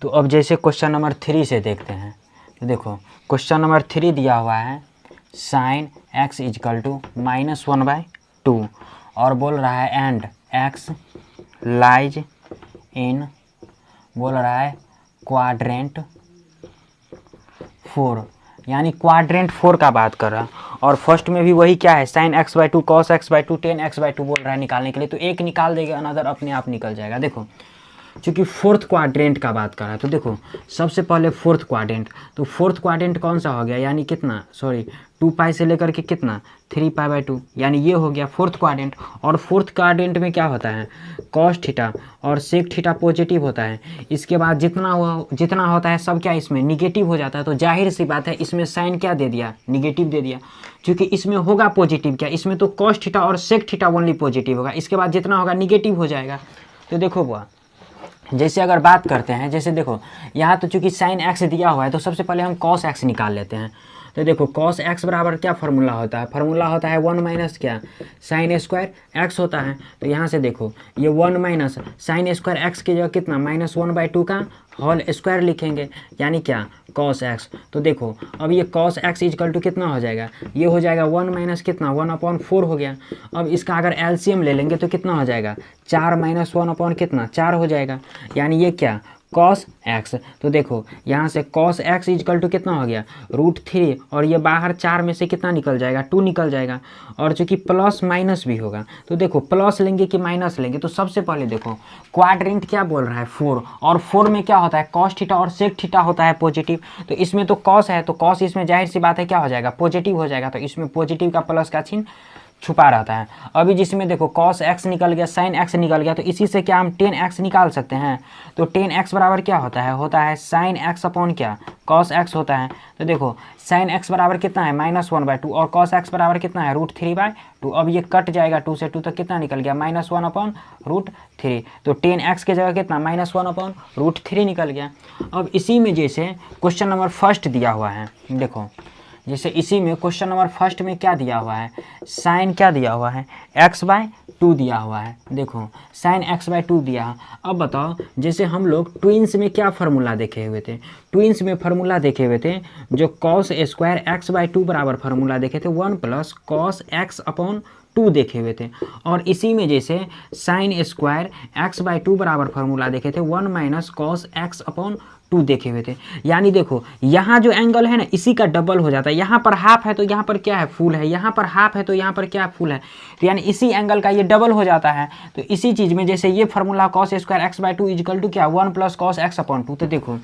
तो अब जैसे क्वेश्चन नंबर 3 से देखते हैं, तो देखो क्वेश्चन नंबर 3 दिया हुआ है sin x = -1/2 और बोल रहा है एंड x लाइज इन बोल रहा है क्वाड्रेंट 4 यानी क्वाड्रेंट 4 का बात कर रहा है। और फर्स्ट में भी वही क्या है sin x/2 cos x/2 tan x/2 बोल रहा है निकालने के लिए, तो एक निकाल देगा अनदर अपने आप निकल जाएगा। देखो चूँकि फोर्थ क्वाड्रेंट का बात कर रहा है तो देखो सबसे पहले फोर्थ क्वाड्रेंट, तो फोर्थ क्वाड्रेंट कौन सा हो गया यानी कितना 2π से लेकर के कितना 3π/2 यानी ये हो गया फोर्थ क्वाड्रेंट। और फोर्थ क्वाड्रेंट में क्या होता है cos थीटा और sec थीटा पॉजिटिव होता है। इसके बाद जितना होता है सब क्या इसमें निगेटिव हो जाता है। तो जाहिर सी बात है इसमें साइन क्या दे दिया निगेटिव दे दिया, क्योंकि इसमें होगा पॉजिटिव क्या, इसमें तो cos थीटा और sec थीटा ओनली पॉजिटिव होगा, इसके बाद जितना होगा निगेटिव हो जाएगा। तो देखो बुआ जैसे अगर बात करते हैं, जैसे देखो यहाँ तो चूंकि sin x दिया हुआ है तो सबसे पहले हम cos x निकाल लेते हैं। तो देखो cos x बराबर क्या फार्मूला होता है, फार्मूला होता है 1 माइनस क्या sin स्क्वायर x होता है। तो यहाँ से देखो ये 1 माइनस sin स्क्वायर x की जगह कितना -1/2 का होल स्क्वायर लिखेंगे यानी क्या cos x। तो देखो अब ये cos x = कितना हो जाएगा, ये हो जाएगा 1 माइनस कितना 1/4 हो गया। अब इसका अगर एलसीएम ले लेंगे तो कितना हो जाएगा 4 - 1 अपॉन कितना 4 हो जाएगा यानी ये क्या cos x। तो देखो यहाँ से cos x = कितना हो गया √3 और ये बाहर 4 में से कितना निकल जाएगा 2 निकल जाएगा। और चूँकि प्लस माइनस भी होगा तो देखो प्लस लेंगे कि माइनस लेंगे, तो सबसे पहले देखो क्वाड्रेंट क्या बोल रहा है 4 और 4 में क्या होता है cos थीटा और sec थीटा होता है पॉजिटिव। तो इसमें तो cos है तो cos इसमें जाहिर सी बात है क्या हो जाएगा पॉजिटिव हो जाएगा, तो इसमें पॉजिटिव का प्लस का चिन्ह छुपा रहता है। अभी जिसमें देखो cos x निकल गया sin x निकल गया तो इसी से क्या हम tan x निकाल सकते हैं। तो tan x बराबर क्या होता है sin x अपॉन क्या cos x होता है। तो देखो sin x बराबर कितना है -1/2 और cos x बराबर कितना है √3/2। अब ये कट जाएगा 2 से 2 तक कितना निकल गया -1/√3। तो tan x की जगह कितना -1/√3 निकल गया। अब इसी में जैसे क्वेश्चन नंबर फर्स्ट दिया हुआ है, देखो जैसे इसी में क्वेश्चन नंबर फर्स्ट में क्या दिया हुआ है साइन क्या दिया हुआ है x/2 दिया हुआ है। देखो साइन x/2 दिया है। अब बताओ जैसे हम लोग ट्विंस में क्या फार्मूला देखे हुए थे, ट्विंस में फार्मूला देखे हुए थे जो cos स्क्वायर x/2 बराबर फार्मूला देखे थे 1 + cos x/2 देखे हुए थे। और इसी में जैसे साइन स्क्वायर x/2 बराबर फार्मूला देखे थे 1 - cos x/2 2 देखे हुए थे। यानी देखो यहाँ जो एंगल है ना इसी का डबल हो जाता है। यहाँ पर हाफ है तो यहाँ पर क्या है, फुल है। यहाँ पर हाफ है तो यहाँ पर क्या है, फुल है। तो यानी इसी एंगल का ये डबल हो जाता है। तो इसी चीज़ में जैसे ये formula cos square X by two equal to क्या, 1 + cos x अपॉन 2। तो देखो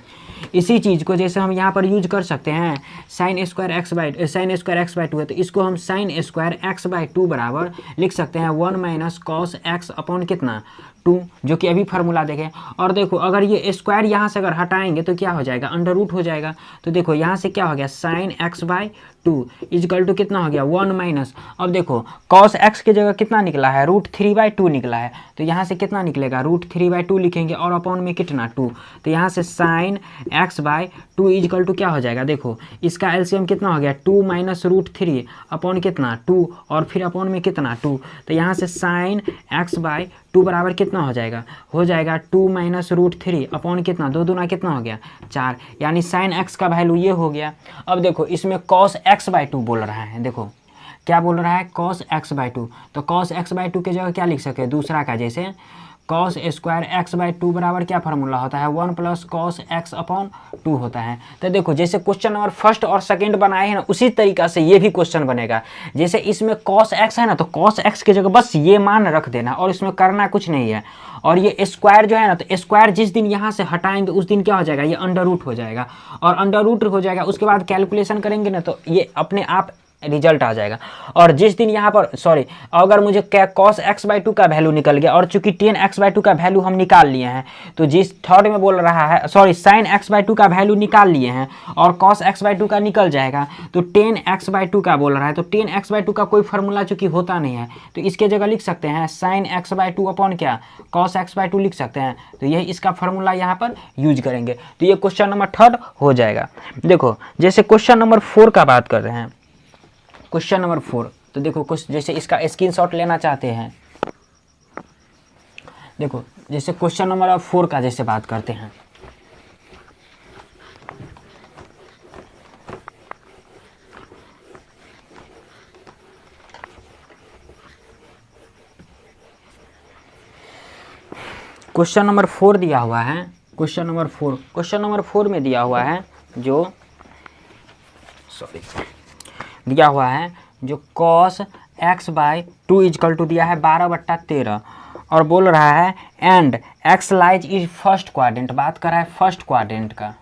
इसी चीज़ को जैसे हम यहाँ पर यूज कर सकते हैं, sine square X by to है तो इसको हम sine square X by to बराबर लिख सकते हैं 1 - cos x अपॉन कितना, 2, जो कि अभी फार्मूला देखें। और देखो अगर ये स्क्वायर यहाँ से अगर हटाएंगे तो क्या हो जाएगा, अंडर रूट हो जाएगा। तो देखो यहाँ से क्या हो गया, sine X by two equal to कितना हो गया, 1 - अब देखो cos x की जगह कितना निकला है, √3/2 निकला है। तो यहाँ से कितना निकलेगा, √3/2 लिखेंगे और अपॉन में कितना, 2। तो यहाँ से sine X by two equal to क्या हो जाएगा, देखो इसका एलसीएम कितना हो गया, 2 - √3 अपॉन कितना, 2 और फिर अपॉन में कितना, 2। तो यहाँ से साइन एक्स बाई टू बराबर कितना हो जाएगा 2 - √3 अपॉन कितना, 2 दूना कितना हो गया, 4। यानी साइन एक्स का वैल्यू ये हो गया। अब देखो इसमें cos x बाई टू बोल रहा है, देखो क्या बोल रहा है, cos x बाई टू। तो cos x बाई टू की जगह क्या लिख सकते हैं, दूसरा का जैसे cos square X by to बराबर क्या फार्मूला होता है, 1 + cos x अपॉन 2 होता है। तो देखो जैसे क्वेश्चन नंबर फर्स्ट और सेकंड बनाए हैं ना उसी तरीका से ये भी क्वेश्चन बनेगा। जैसे इसमें cos x है ना तो cos x की जगह बस ये मान रख देना और इसमें करना कुछ नहीं है। और ये स्क्वायर जो है ना तो स्क्वायर जिस दिन यहाँ से हटाएंगे उस दिन क्या हो जाएगा, ये अंडर रूट हो जाएगा। और अंडर रूट हो जाएगा उसके बाद कैलकुलेशन करेंगे ना तो ये अपने आप रिजल्ट आ जाएगा। और जिस दिन यहाँ पर अगर मुझे क्या cos x बाई टू का वैल्यू निकल गया और चूंकि tan x बाई टू का वैल्यू हम निकाल लिए हैं तो जिस थर्ड में बोल रहा है sin x बाई टू का वैल्यू निकाल लिए हैं और cos x बाई टू का निकल जाएगा तो tan x बाई टू का बोल रहा है। तो tan x बाई टू का कोई फार्मूला चूंकि होता नहीं है तो इसके जगह लिख सकते हैं sin x by two upon क्या, cos x बाई टू लिख सकते हैं। तो यही इसका फार्मूला यहाँ पर यूज करेंगे। तो ये क्वेश्चन नंबर थर्ड हो जाएगा। देखो जैसे क्वेश्चन नंबर 4 का बात कर रहे हैं, क्वेश्चन नंबर 4। तो देखो कुछ जैसे इसका स्क्रीनशॉट लेना चाहते हैं, देखो जैसे क्वेश्चन नंबर 4 का जैसे बात करते हैं, क्वेश्चन नंबर 4 दिया हुआ है, क्वेश्चन नंबर 4 में दिया हुआ है जो दिया हुआ है जो cos x by two equal to दिया है 12/13 और बोल रहा है and x lies is first quadrant. बात कर रहा है फर्स्ट क्वाड्रेंट का।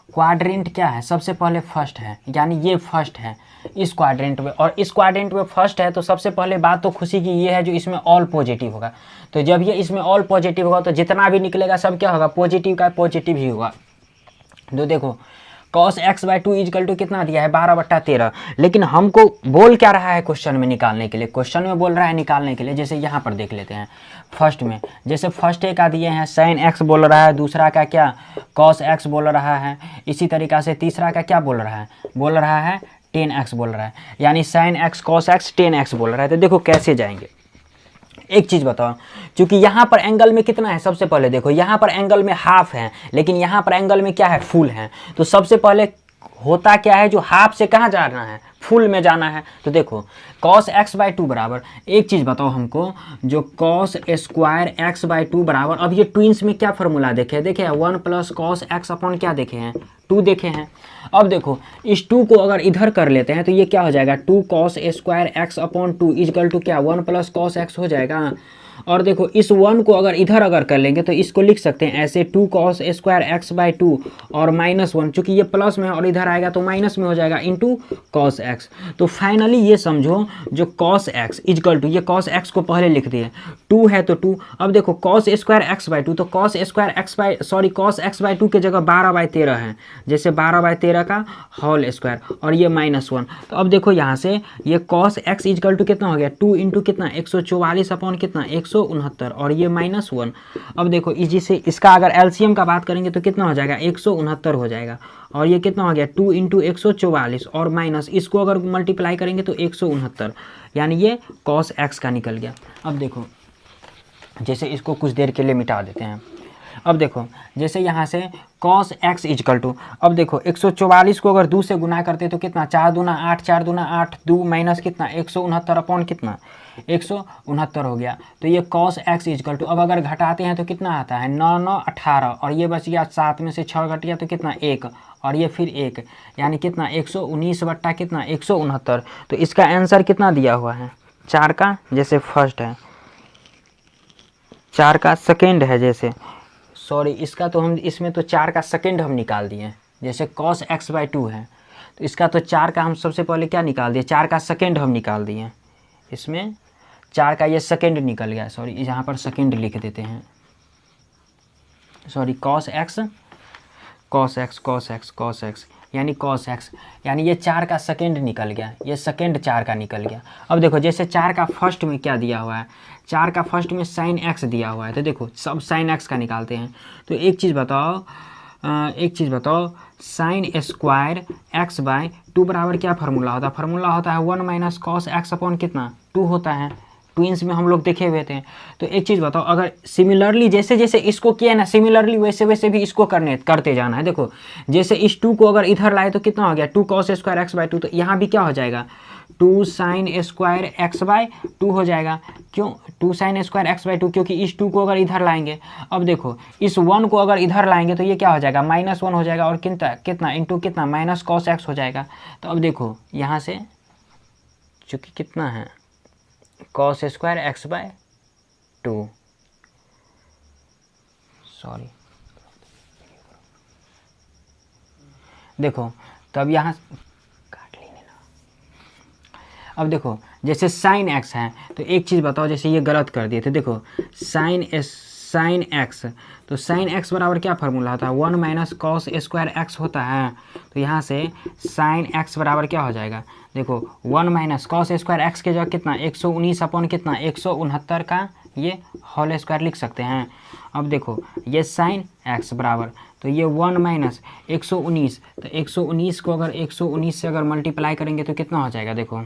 क्वाड्रेंट क्या है, सबसे पहले फर्स्ट है, यानी ये फर्स्ट है इस क्वाड्रेंट में। और इस क्वाड्रेंट में फर्स्ट है तो सबसे पहले बात तो खुशी की ये है जो इसमें ऑल पॉजिटिव होगा। तो जब ये इसमें ऑल पॉजिटिव होगा तो जितना भी निकलेगा सब क्या होगा, पॉजिटिव का पॉजिटिव ही होगा। तो देखो cos x by two equal to कितना दिया है 12/13। लेकिन हमको बोल क्या रहा है क्वेश्चन में निकालने के लिए, क्वेश्चन में बोल रहा है निकालने के लिए। जैसे यहाँ पर देख लेते हैं फर्स्ट में, जैसे फर्स्ट एक का दिए हैं sin x बोल रहा है, दूसरा का क्या cos x बोल रहा है, इसी तरीक़ा से तीसरा का क्या बोल रहा है tan x बोल रहा है, यानी sin x cos x tan x बोल रहा है। तो देखो कैसे जाएंगे, एक चीज़ बताओ, क्योंकि यहाँ पर एंगल में कितना है, सबसे पहले देखो यहाँ पर एंगल में हाफ है लेकिन यहाँ पर एंगल में क्या है, फुल है। तो सबसे पहले होता क्या है, जो हाफ से कहाँ जाना है, फुल में जाना है। तो देखो cos x बाई टू बराबर, एक चीज़ बताओ हमको, जो cos square x by to बराबर, अब ये ट्विंस में क्या फार्मूला देखे 1 + cos x अपॉन क्या देखे हैं, 2 देखे हैं। अब देखो इस 2 को अगर इधर कर लेते हैं तो ये क्या हो जाएगा, 2 cos square x upon 2 equal to क्या 1 + cos x हो जाएगा। और देखो इस 1 को अगर इधर कर लेंगे तो इसको लिख सकते हैं ऐसे 2 cos square x by to और -1, चूँकि ये प्लस में और इधर आएगा तो माइनस में हो जाएगा इंटू cos x। तो फाइनली ये समझो जो cos x इजकल टू, ये cos x को पहले लिख दिए, 2 है तो 2। अब देखो cos square x by to, तो cos x बाई टू की जगह 12/13 है, जैसे 12/13 का होल स्क्वायर और ये -1। तो अब देखो यहाँ से ये cos x इजकल टू कितना हो गया, 2 इंटू कितना 144 अपॉन कितना 169 और ये -1। अब देखो इसी से इसका अगर एलसीएम का बात करेंगे तो कितना हो जाएगा 169 हो जाएगा और ये कितना हो गया 2 इंटू 144 और माइनस इसको अगर मल्टीप्लाई करेंगे तो 169, यानी ये cos x का निकल गया। अब देखो जैसे इसको कुछ देर के लिए मिटा देते हैं। अब देखो जैसे यहाँ से cos x इजकल टू, अब देखो 144 को अगर 2 से गुना करते तो कितना 4 दूना 8, 4 दूना 8, 2 माइनस कितना 169 अपॉन कितना 169 हो गया। तो ये cos x इजकल टू, अब अगर घटाते हैं तो कितना आता है 9 9 18 और ये बच गया 7 में से 6 घट गया तो कितना 1 और ये फिर 1, यानी कितना 119 बट्टा कितना 169। तो इसका आंसर कितना दिया हुआ है 4 का, जैसे फर्स्ट है 4 का सेकेंड है, जैसे सॉरी इसका तो हम इसमें तो 4 का सेकेंड हम निकाल दिए, जैसे cos x/2 है तो इसका तो 4 का हम सबसे पहले क्या निकाल दिए 4 का सेकेंड हम निकाल दिए, इसमें 4 का ये सेकेंड निकल गया, सॉरी यहाँ पर सेकेंड लिख देते हैं, सॉरी cos x यानी cos x, यानी ये 4 का सेकेंड निकल गया, ये सेकेंड 4 का निकल गया। अब देखो जैसे 4 का फर्स्ट में क्या दिया हुआ है, 4 का फर्स्ट में sin x दिया हुआ है, तो देखो सब sin x का निकालते हैं। तो एक चीज़ बताओ sin स्क्वायर x/2 बराबर क्या फार्मूला होता है, फार्मूला होता है 1 माइनस cos x अपॉन कितना 2 होता है, ट्विंस में हम लोग देखे हुए थे। तो एक चीज़ बताओ, अगर सिमिलरली जैसे जैसे इसको किया ना, सिमिलरली वैसे वैसे भी इसको करते जाना है। देखो जैसे इस 2 को अगर इधर लाए तो कितना हो गया 2 cos स्क्वायर x/2, तो यहाँ भी क्या हो जाएगा 2 sin स्क्वायर x/2 हो जाएगा। क्यों 2 sin स्क्वायर x/2, क्योंकि इस 2 को अगर इधर लाएंगे, अब देखो इस 1 को अगर इधर लाएंगे तो ये क्या हो जाएगा -1 हो जाएगा और कितना इंटू कितना माइनस cos x हो जाएगा। तो अब देखो यहाँ से चूँकि कितना है cos स्क्वायर x/2, सॉरी देखो तब यहाँ काट लेने ना। अब देखो जैसे sin x है, तो एक चीज़ बताओ, जैसे ये गलत कर दिए थे, देखो sin x, तो sin x बराबर क्या फार्मूला होता है 1 माइनस cos स्क्वायर x होता है। तो यहाँ से sin x बराबर क्या हो जाएगा, देखो 1 माइनस cos स्क्वायर x के जगह कितना 119 अपॉन कितना 169 का ये होल स्क्वायर लिख सकते हैं। अब देखो ये sin x बराबर, तो ये 1 माइनस 119, तो 119 को अगर 119 से अगर मल्टीप्लाई करेंगे तो कितना हो जाएगा, देखो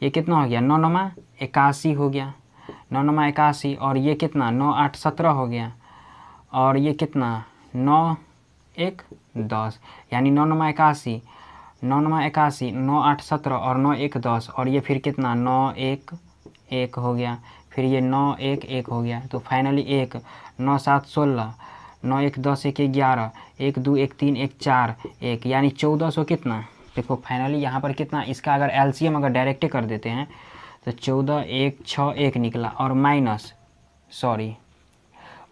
ये कितना हो गया 9 9 81 हो गया, 9 9 81, और ये कितना 9 8 17 हो गया, और ये कितना 9 1 10, यानी 9 9 81, 9 9 81, 9 8 17 और 9 1 10, और ये फिर कितना 9 1 1 हो गया, फिर ये 9 1 1 हो गया। तो फाइनली 1 9 7 16, 9 1 10 1 11, 1 2 1 3 1 4 1, यानी 1400 कितना, देखो फाइनली यहाँ पर कितना, इसका अगर एलसीएम अगर डायरेक्ट कर देते हैं तो 14 1 6 1 निकला, और माइनस सॉरी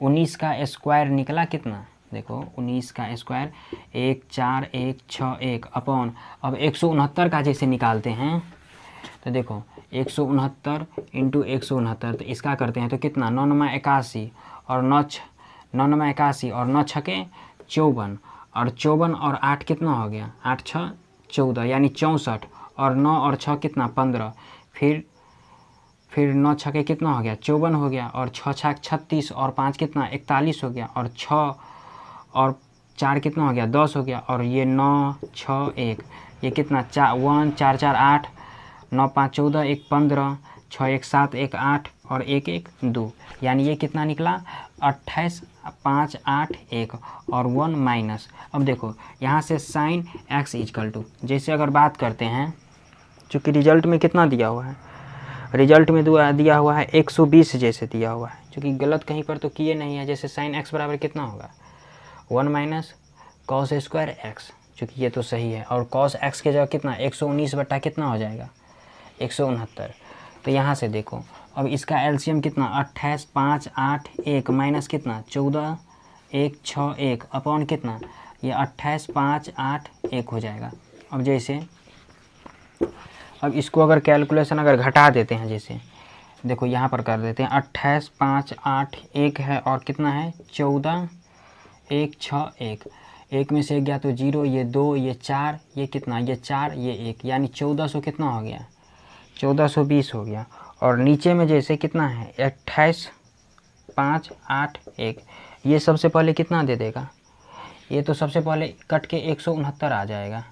19 का स्क्वायर निकला कितना, देखो 19 का स्क्वायर 1 4 1 6 1 अपॉन, अब 169 का जैसे निकालते हैं तो देखो 169 इंटू 169, तो इसका करते हैं तो कितना 9 9 81 और 9 9 81 और 9 छके 54, और 54 और 8 कितना हो गया 8 6 14, यानी 64, और 9 और 6 कितना 15, फिर 9 छके कितना हो गया 54 हो गया, और 6 छक 36 और 5 कितना 41 हो गया, और 6 और 4 कितना हो गया 10 हो गया, और ये 9 6 1, ये कितना 1 4 4 8, 9 5 14 1 15, 6 1 7 1 8 और 1 1 2, यानी ये कितना निकला 28 5 8 1 और 1 माइनस। अब देखो यहाँ से sin x इजकल टू, जैसे अगर बात करते हैं चूँकि रिजल्ट में कितना दिया हुआ है, रिजल्ट में दिया हुआ है 120 जैसे दिया हुआ है, चूँकि गलत कहीं पर तो किए नहीं है। जैसे sin x बराबर कितना होगा 1 माइनस cos स्क्वायर x, चूँकि ये तो सही है, और cos x के जगह कितना 119 बट्टा कितना हो जाएगा 169। तो यहाँ से देखो अब इसका एलसीएम कितना 28 5 8 1 माइनस कितना 14 1 6 1 अपॉन कितना ये 28 5 8 1 हो जाएगा। अब जैसे अब इसको अगर कैलकुलेशन अगर घटा देते हैं, जैसे देखो यहाँ पर कर देते हैं 28 5 8 1 है और कितना है 14 1 6 1, 1 में से 1 गया तो 0, ये 2 ये 4 ये कितना ये 4 ये 1, यानी 1400 कितना हो गया 1420 हो गया। और नीचे में जैसे कितना है 28 5 8 1, ये सबसे पहले कितना दे देगा, ये तो सबसे पहले कट के 169 आ जाएगा।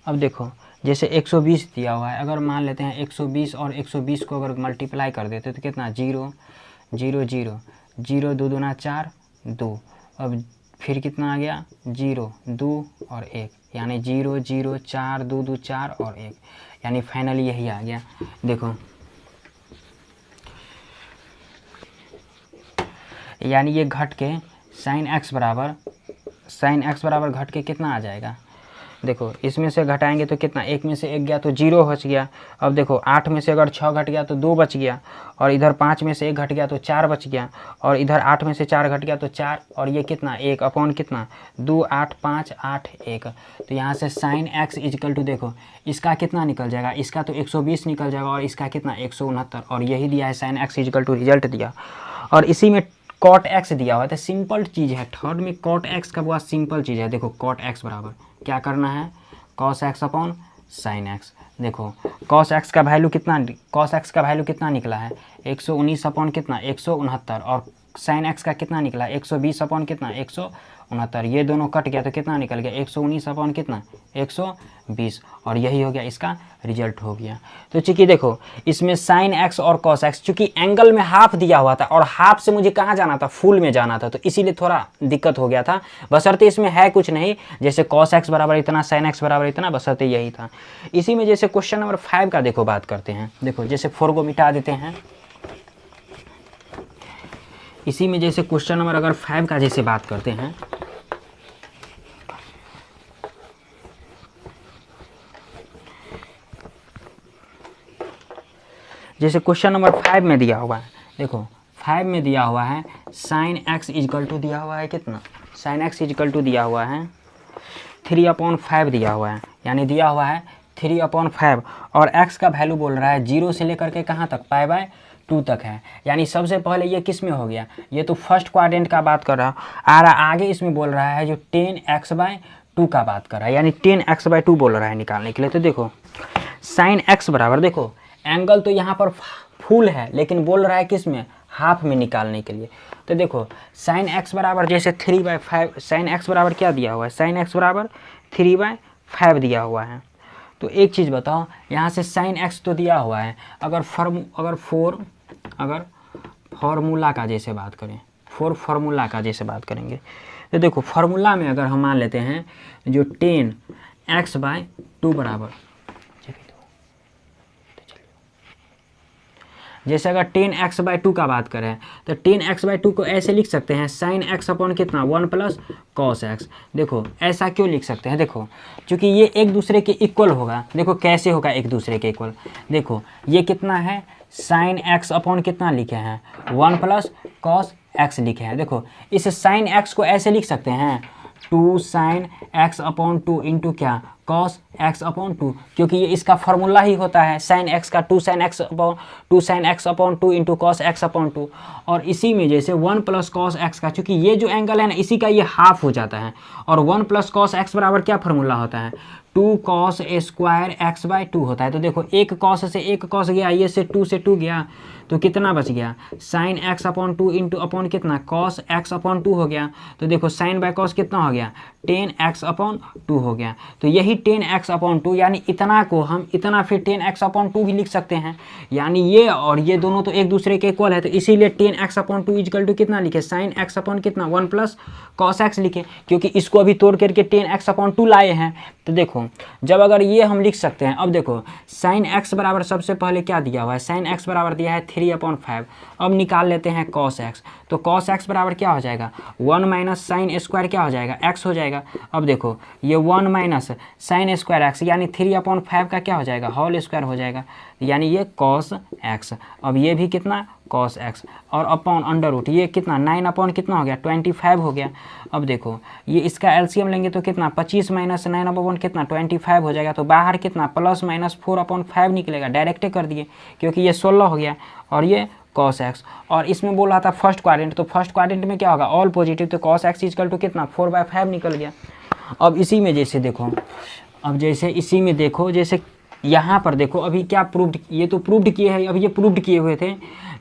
अब देखो जैसे 120 दिया हुआ है, अगर मान लेते हैं 120 और 120 को अगर मल्टीप्लाई कर देते तो कितना 0 0 0 0 2 दूना 4 2, अब फिर कितना आ गया 0 2 और 1, यानी 0 0 4 2 2 4 और 1, यानी फाइनली यही आ गया। देखो यानी ये घट के साइन एक्स बराबर घट के कितना आ जाएगा, देखो इसमें से घटाएंगे तो कितना, एक में से एक गया तो 0 बच गया। अब देखो 8 में से अगर 6 घट गया तो 2 बच गया, और इधर 5 में से 1 घट गया तो 4 बच गया, और इधर 8 में से 4 घट गया तो 4, और ये कितना 1 अपॉन कितना 2, 8 5 8 1। तो यहाँ से साइन एक्स इजकल टू देखो इसका कितना निकल जाएगा, इसका तो 120 निकल जाएगा, और इसका कितना 169, और यही दिया है sine x is equal to result दिया। और इसी में कॉट एक्स दिया हुआ है, तो सिंपल चीज़ है, थर्ड में कॉट एक्स का बहुत सिंपल चीज़ है। देखो कॉट एक्स बराबर क्या करना है, cos x upon sine x. देखो कॉस एक्स का वैल्यू कितना निकला है 119 अपॉन कितना 169, और साइन एक्स का कितना निकला 120 अपॉन कितना 169। ये दोनों कट गया तो कितना निकल गया 119 अपॉन कितना 120, और यही हो गया इसका रिजल्ट हो गया। तो चूंकि देखो इसमें साइन एक्स और कॉस एक्स, चूंकि एंगल में हाफ दिया हुआ था और हाफ से मुझे कहाँ जाना था, फुल में जाना था, तो इसीलिए थोड़ा दिक्कत हो गया था। बशर्ते इसमें है कुछ नहीं, जैसे कॉस एक्स बराबर इतना, साइन एक्स बराबर इतना, बशर्ते यही था। इसी में जैसे क्वेश्चन नंबर 5 का देखो बात करते हैं। देखो जैसे 4 को मिटा देते हैं, इसी में जैसे क्वेश्चन नंबर अगर 5 का जैसे बात करते हैं, जैसे क्वेश्चन नंबर 5 में दिया हुआ है, देखो 5 में दिया हुआ है साइन एक्स इजकल टू दिया हुआ है कितना, साइन एक्स इजकल टू दिया हुआ है 3/5 दिया हुआ है, यानी दिया हुआ है 3/5, और x का वैल्यू बोल रहा है 0 से लेकर के कहाँ तक, π/2 तक है। यानी सबसे पहले ये किस में हो गया, ये तो फर्स्ट क्वाड्रेंट का बात कर रहा है, आगे इसमें बोल रहा है जो 10x/2 का बात कर रहा है, यानी 10x/2 बोल रहा है निकालने के लिए। तो देखो साइन एक्स बराबर, देखो एंगल तो यहाँ पर फुल है लेकिन बोल रहा है किस में, हाफ में निकालने के लिए। तो देखो साइन एक्स बराबर जैसे 3/5, साइन एक्स बराबर क्या दिया हुआ है, साइन एक्स बराबर 3/5 दिया हुआ है। तो एक चीज़ बताओ, यहाँ से साइन एक्स तो दिया हुआ है, अगर फॉर्मूला का जैसे बात करें, फॉर्मूला का जैसे बात करेंगे, तो देखो फार्मूला में अगर हम मान लेते हैं जो 10x/2 बराबर, जैसे अगर 10x/2 का बात करें तो 10x/2 को ऐसे लिख सकते हैं साइन एक्स अपॉन कितना 1 + कॉस एक्स। देखो ऐसा क्यों लिख सकते हैं, देखो क्योंकि ये एक दूसरे के इक्वल होगा। देखो कैसे होगा एक दूसरे के इक्वल, देखो ये कितना है साइन एक्स अपॉन कितना लिखे हैं 1 + कॉस एक्स लिखे हैं। देखो इस साइन एक्स को ऐसे लिख सकते हैं 2 sin x अपॉन 2 इंटू क्या cos x अपॉन 2, क्योंकि ये इसका फॉर्मूला ही होता है sin x का 2 sin x upon 2 into cos x upon 2। और इसी में जैसे 1 + cos x का, क्योंकि ये जो एंगल है ना इसी का ये हाफ हो जाता है, और 1 + cos x बराबर क्या फॉर्मूला होता है 2 cos स्क्वायर x/2 होता है। तो देखो एक cos से एक cos गया, ये से 2 से 2 गया, तो कितना बच गया sine x upon 2 into upon कितना cos x अपॉन 2 हो गया। तो देखो साइन बाय cos कितना हो गया 10x अपॉन 2 हो गया। तो यही 10x अपॉन 2, यानी इतना को हम इतना फिर 10x अपॉन 2 भी लिख सकते हैं, यानी ये और ये दोनों तो एक दूसरे के इक्वल है, तो इसीलिए 10x अपॉन 2 इक्वल टू कितना लिखे साइन x अपॉन कितना 1 + cos x लिखे, क्योंकि इसको अभी तोड़ करके 10x अपॉन 2 लाए हैं। तो देखो जब अगर ये हम लिख सकते हैं, अब देखो साइन x बराबर सबसे पहले क्या दिया हुआ है, साइन x बराबर दिया है 3/5। अब निकाल लेते हैं cos x, तो cos x बराबर क्या हो जाएगा 1 - साइन स्क्वायर क्या हो जाएगा x हो जाएगा। अब देखो ये 1 - साइन स्क्वायर x यानी 3/5 का क्या हो जाएगा होल स्क्वायर हो जाएगा, यानी ये cos x। अब ये भी कितना cos x, और अपॉन अंडर रूट ये कितना 9 अपॉन कितना हो गया 25 हो गया। अब देखो ये इसका एलसीएम लेंगे तो कितना 25 - 9 अपॉन कितना 25 हो जाएगा, तो बाहर कितना +/4/5 निकलेगा, डायरेक्टे कर दिए क्योंकि ये 16 हो गया, और ये cos x। और इसमें बोल रहा था फर्स्ट क्वाड्रेंट, तो फर्स्ट क्वाड्रेंट में क्या होगा ऑल पॉजिटिव, तो cos x इक्वल टू कितना 4/5 निकल गया। अब इसी में जैसे देखो, अब जैसे इसी में देखो, जैसे यहाँ पर देखो अभी क्या प्रूव्ड, ये तो प्रूव्ड किए हैं, अभी ये प्रूव्ड किए हुए थे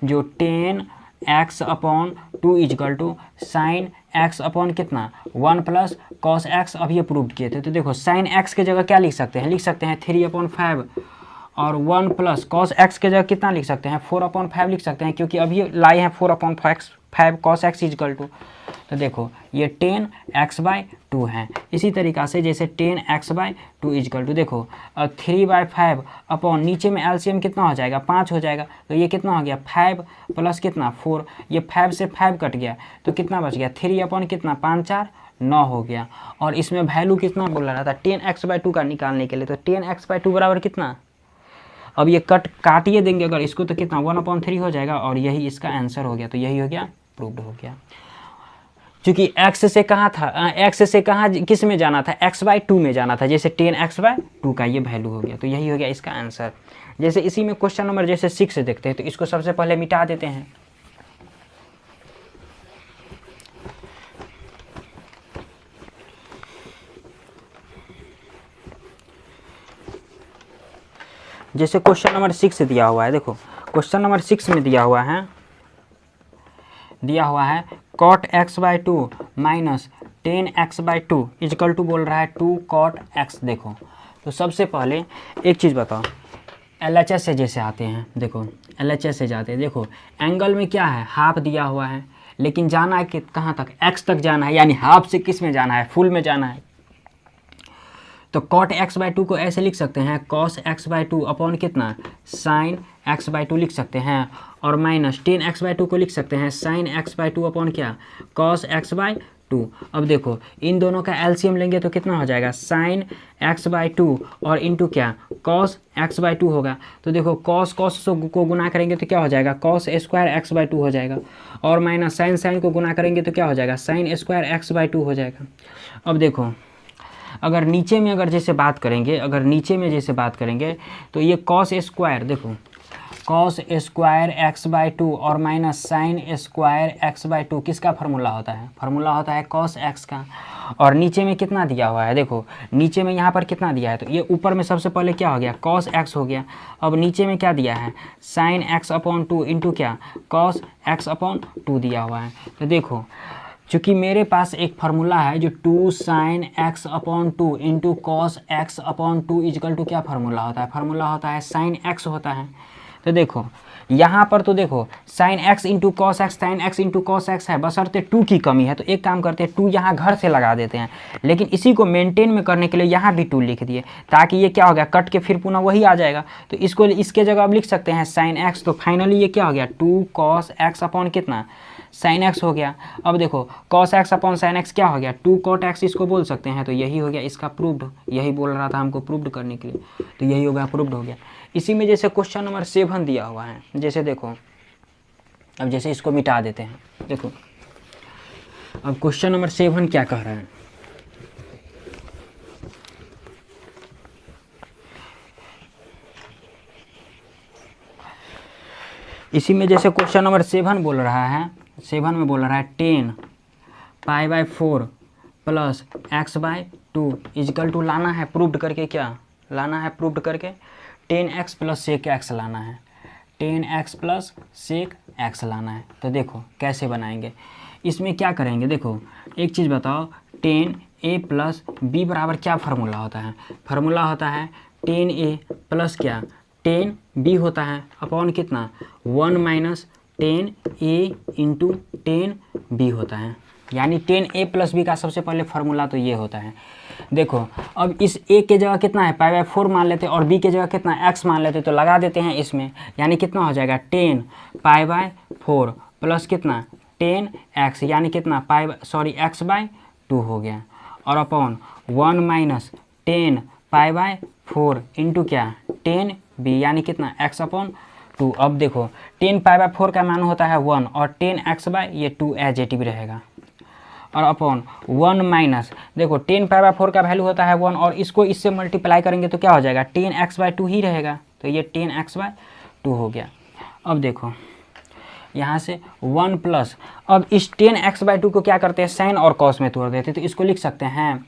जो 10x upon 2 equal to sine x upon कितना 1 + cos x, अब ये प्रूव्ड किए थे। तो देखो साइन x के जगह क्या लिख सकते हैं, लिख सकते हैं 3/5, और 1 + cos x के जगह कितना लिख सकते हैं 4/5 लिख सकते हैं, क्योंकि अभी लाए हैं 4/5 cos x इक्वल टू। तो देखो ये 10x/2 है। इसी तरीक़ा से जैसे 10x/2 इजकल टू देखो 3/5 अपॉन नीचे में एलसीएम कितना हो जाएगा 5 हो जाएगा। तो ये कितना हो गया 5 प्लस कितना 4, ये 5 से 5 कट गया तो कितना बच गया 3 अपॉन कितना 5 4 9 हो गया। और इसमें वैल्यू कितना बोल रहा था 10x/2 का निकालने के लिए, तो 10x/2 बराबर कितना, अब ये काटिए देंगे अगर इसको तो कितना 1/3 हो जाएगा और यही इसका आंसर हो गया। तो यही हो गया प्रूव्ड हो गया। क्योंकि x से कहाँ था, x से कहाँ किस में जाना था x/2 में जाना था, जैसे 10x/2 का ये वैल्यू हो गया। तो यही हो गया इसका आंसर। जैसे इसी में क्वेश्चन नंबर जैसे 6 देखते हैं, तो इसको सबसे पहले मिटा देते हैं। जैसे क्वेश्चन नंबर 6 दिया हुआ है, देखो क्वेश्चन नंबर 6 में दिया हुआ है cot x/2 minus 10x/2 is equal to बोल रहा है 2 cot x। देखो तो सबसे पहले एक चीज़ बताओ, LHS से जैसे आते हैं, देखो LHS से जाते हैं, देखो एंगल में क्या है हाफ दिया हुआ है, लेकिन जाना है कि कहाँ तक x तक जाना है, यानी हाफ से किस में जाना है फुल में जाना है। तो cot x/2 को ऐसे लिख सकते हैं cos x/2 अपॉन कितना sin x/2 लिख सकते हैं, और माइनस 10x/2 को लिख सकते हैं sin x/2 अपॉन क्या cos x/2। अब देखो इन दोनों का एलसीएम लेंगे तो कितना हो जाएगा sin x/2 और इंटू क्या cos x/2 होगा। तो देखो cos को गुना करेंगे तो क्या हो जाएगा cos स्क्वायर x/2 हो जाएगा, और माइनस sin को गुना करेंगे तो क्या हो जाएगा sin स्क्वायर x/2 हो जाएगा। अब देखो अगर नीचे में जैसे बात करेंगे, तो ये cos स्क्वायर, देखो cos स्क्वायर x/2 और माइनस sin स्क्वायर x/2 किसका फार्मूला होता है, फार्मूला होता है cos x का। और नीचे में कितना दिया हुआ है, देखो नीचे में यहाँ पर कितना दिया है, तो ये ऊपर में सबसे पहले क्या हो गया cos x हो गया। अब नीचे में क्या दिया है sin x/2 इंटू क्या cos x/2 दिया हुआ है। तो देखो चूँकि मेरे पास एक फार्मूला है जो 2 sin x/2 into cos x/2 equal to क्या फार्मूला होता है, फार्मूला होता है sin x होता है। तो देखो यहाँ पर तो देखो sin x into cos x sine x into cos x है, बशर्ते 2 की कमी है। तो एक काम करते हैं 2 यहाँ घर से लगा देते हैं, लेकिन इसी को मेंटेन में करने के लिए यहाँ भी 2 लिख दिए, ताकि ये क्या हो गया कट के फिर पुनः वही आ जाएगा। तो इसको इसके जगह अब लिख सकते हैं sin x। तो फाइनली ये क्या हो गया 2 cos x अपॉन कितना sin x हो गया। अब देखो cos x upon sin x क्या हो गया 2 cot x इसको बोल सकते हैं। तो यही हो गया इसका प्रूव्ड, यही बोल रहा था हमको प्रूव्ड करने के लिए, तो यही हो गया प्रूव्ड हो गया। इसी में जैसे क्वेश्चन नंबर 7 दिया हुआ है, जैसे देखो अब जैसे इसको मिटा देते हैं। देखो अब क्वेश्चन नंबर 7 क्या कह रहा है, इसी में जैसे क्वेश्चन नंबर 7 बोल रहा है, 7 में बोल रहा है 10 π/4 प्लस x/2 इजकल टू लाना है प्रूव्ड करके, क्या लाना है प्रूव्ड करके 10x प्लस सेक x लाना है, 10x प्लस सेक x लाना है। तो देखो कैसे बनाएंगे, इसमें क्या करेंगे, देखो एक चीज़ बताओ 10a प्लस b बराबर क्या फार्मूला होता है, फार्मूला होता है 10a प्लस क्या 10b होता है अपॉन कितना 1 माइनस 10a इंटू 10b होता है, यानी 10a प्लस b का सबसे पहले फार्मूला तो ये होता है। देखो अब इस a के जगह कितना है π/4 मान लेते हैं और b के जगह कितना x मान लेते हैं, तो लगा देते हैं इसमें, यानी कितना हो जाएगा 10 π/4 प्लस कितना 10x यानी कितना x/2 हो गया, और अपॉन 1 माइनस 10 π/4 इंटू क्या 10b यानी कितना x/2। अब देखो 10 π/4 का मान होता है 1 और 10x/2 एज इट भी रहेगा, और अपॉन 1 माइनस देखो 10 π/4 का वैल्यू होता है 1 और इसको इससे मल्टीप्लाई करेंगे तो क्या हो जाएगा 10x/2 ही रहेगा, तो ये 10x/2 हो गया। अब देखो यहाँ से 1 प्लस, अब इस 10x/2 को क्या करते हैं साइन और कॉस में तोड़ देते हैं, तो इसको लिख सकते हैं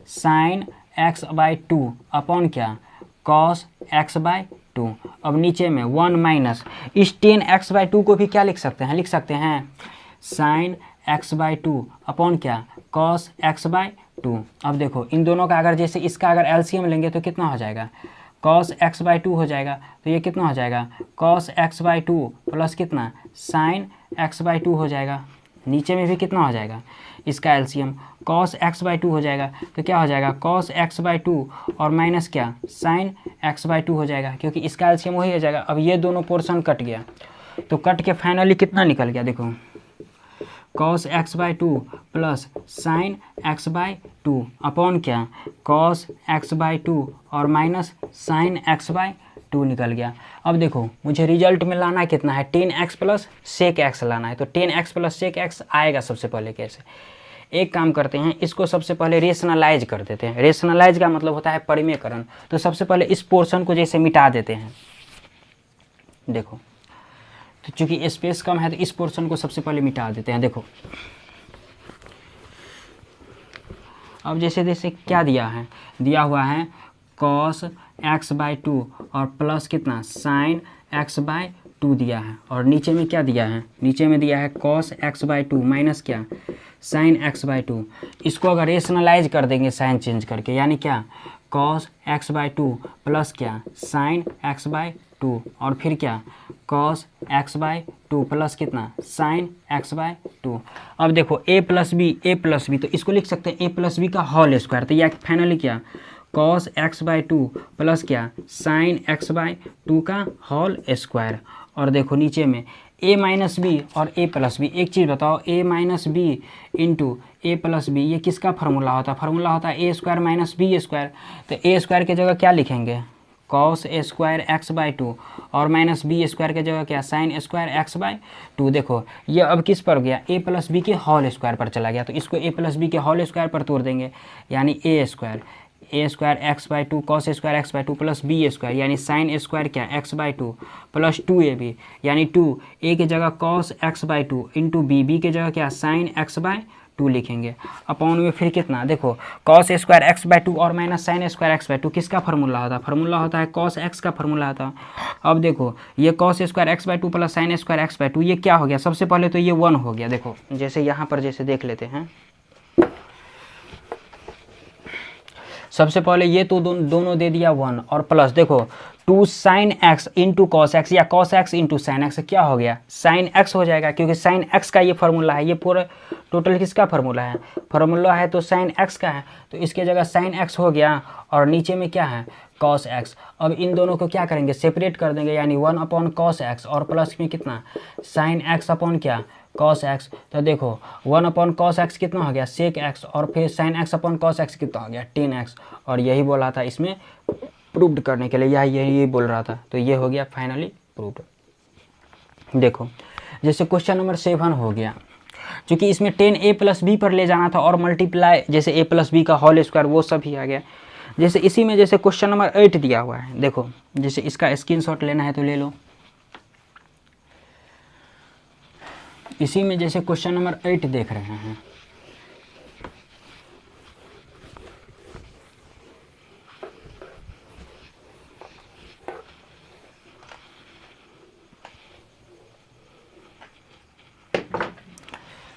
साइन x/2 अपॉन क्या कॉस x/2। अब नीचे में 1 माइनस इस 10x/2 को भी क्या लिख सकते हैं, लिख सकते हैं साइन x/2 अपॉन क्या cos x/2। अब देखो इन दोनों का अगर जैसे इसका अगर एलसीएम लेंगे तो कितना हो जाएगा cos x/2 हो जाएगा, तो ये कितना हो जाएगा cos x/2 प्लस कितना sin x/2 हो जाएगा। नीचे में भी कितना हो जाएगा इसका एलसीएम cos x/2 हो जाएगा। तो क्या हो जाएगा cos x/2 और माइनस क्या sin x/2 हो जाएगा, क्योंकि इसका एलसीएम वही हो जाएगा। अब ये दोनों पोर्शन कट गया, तो कट के फाइनली कितना निकल गया, देखो cos x/2 plus sin x/2 upon क्या cos x/2 और माइनस sin x/2 निकल गया। अब देखो मुझे रिजल्ट में लाना कितना है 10x प्लस sec x लाना है। तो 10x प्लस sec x आएगा सबसे पहले कैसे, एक काम करते हैं, इसको सबसे पहले रेशनलाइज कर देते हैं। रेशनलाइज का मतलब होता है परिमेयकरण। तो सबसे पहले इस पोर्शन को जैसे मिटा देते हैं, देखो तो चूंकि स्पेस कम है तो इस पोर्शन को सबसे पहले मिटा देते हैं। देखो अब जैसे जैसे क्या दिया है, दिया हुआ है cos x/2 और प्लस कितना sin x/2 दिया है, और नीचे में क्या दिया है, नीचे में दिया है cos x/2 माइनस क्या sin x/2। इसको अगर रेशनलाइज कर देंगे साइन चेंज करके, यानी क्या cos x/2 प्लस क्या sin x/2 और फिर क्या cos x/2 प्लस कितना sin x/2। अब देखो a प्लस बी, तो इसको लिख सकते हैं a प्लस बी का होल स्क्वायर। तो यह फाइनली क्या cos x/2 प्लस क्या sin x/2 का होल स्क्वायर। और देखो नीचे में a माइनस बी और a प्लस बी। एक चीज़ बताओ, a minus B into A plus B ये किसका फार्मूला होता है, फार्मूला होता है a square minus B square. तो a स्क्वायर की जगह क्या लिखेंगे cos a स्क्वायर x/2 और माइनस बी स्क्वायर की जगह क्या sin स्क्वायर x/2। देखो ये अब किस पर गया a प्लस बी के होल स्क्वायर पर चला गया, तो इसको a प्लस बी के होल स्क्वायर पर तोड़ देंगे, यानी a square x/2 cos square x/2 plus B square यानी sin स्क्वायर क्या x/2 प्लस 2ab यानी 2a की जगह cos x/2 इंटू बी की जगह क्या sin x/2 लिखेंगे अपॉन में फिर कितना, देखो cos स्क्वायर x/2 और माइनस sin स्क्वायर x/2 किसका फार्मूला होता है, फार्मूला होता है cos x का फार्मूला होता है। अब देखो ये cos square x/2 plus sin square x/2 ये क्या हो गया, सबसे पहले तो ये 1 हो गया। देखो जैसे यहाँ पर जैसे देख लेते हैं, सबसे पहले ये तो दोनों दे दिया 1 और प्लस देखो 2 sin x into cos x या cos x into sine x क्या हो गया sin x हो जाएगा, क्योंकि sin x का ये फार्मूला है। ये पूरा टोटल किसका फार्मूला है, फार्मूला है तो sin x का है, तो इसके जगह sin x हो गया और नीचे में क्या है cos x। अब इन दोनों को क्या करेंगे सेपरेट कर देंगे, यानी 1 अपॉन cos x और प्लस में कितना sin x अपॉन क्या cos x। तो देखो 1 अपॉन cos x कितना हो गया sec x और फिर sin x upon cos x कितना हो गया 10x। और यही बोला था इसमें प्रूव्ड करने के लिए, यही बोल रहा था, तो ये हो गया फाइनली प्रूव्ड। देखो जैसे क्वेश्चन नंबर 7 हो गया, क्योंकि इसमें 10a प्लस बी पर ले जाना था और मल्टीप्लाई जैसे a प्लस बी का होल स्क्वायर वो सब ही आ गया। जैसे इसी में जैसे क्वेश्चन नंबर 8 दिया हुआ है, देखो जैसे इसका स्क्रीनशॉट लेना है तो ले लो। इसी में जैसे क्वेश्चन नंबर 8 देख रहे हैं,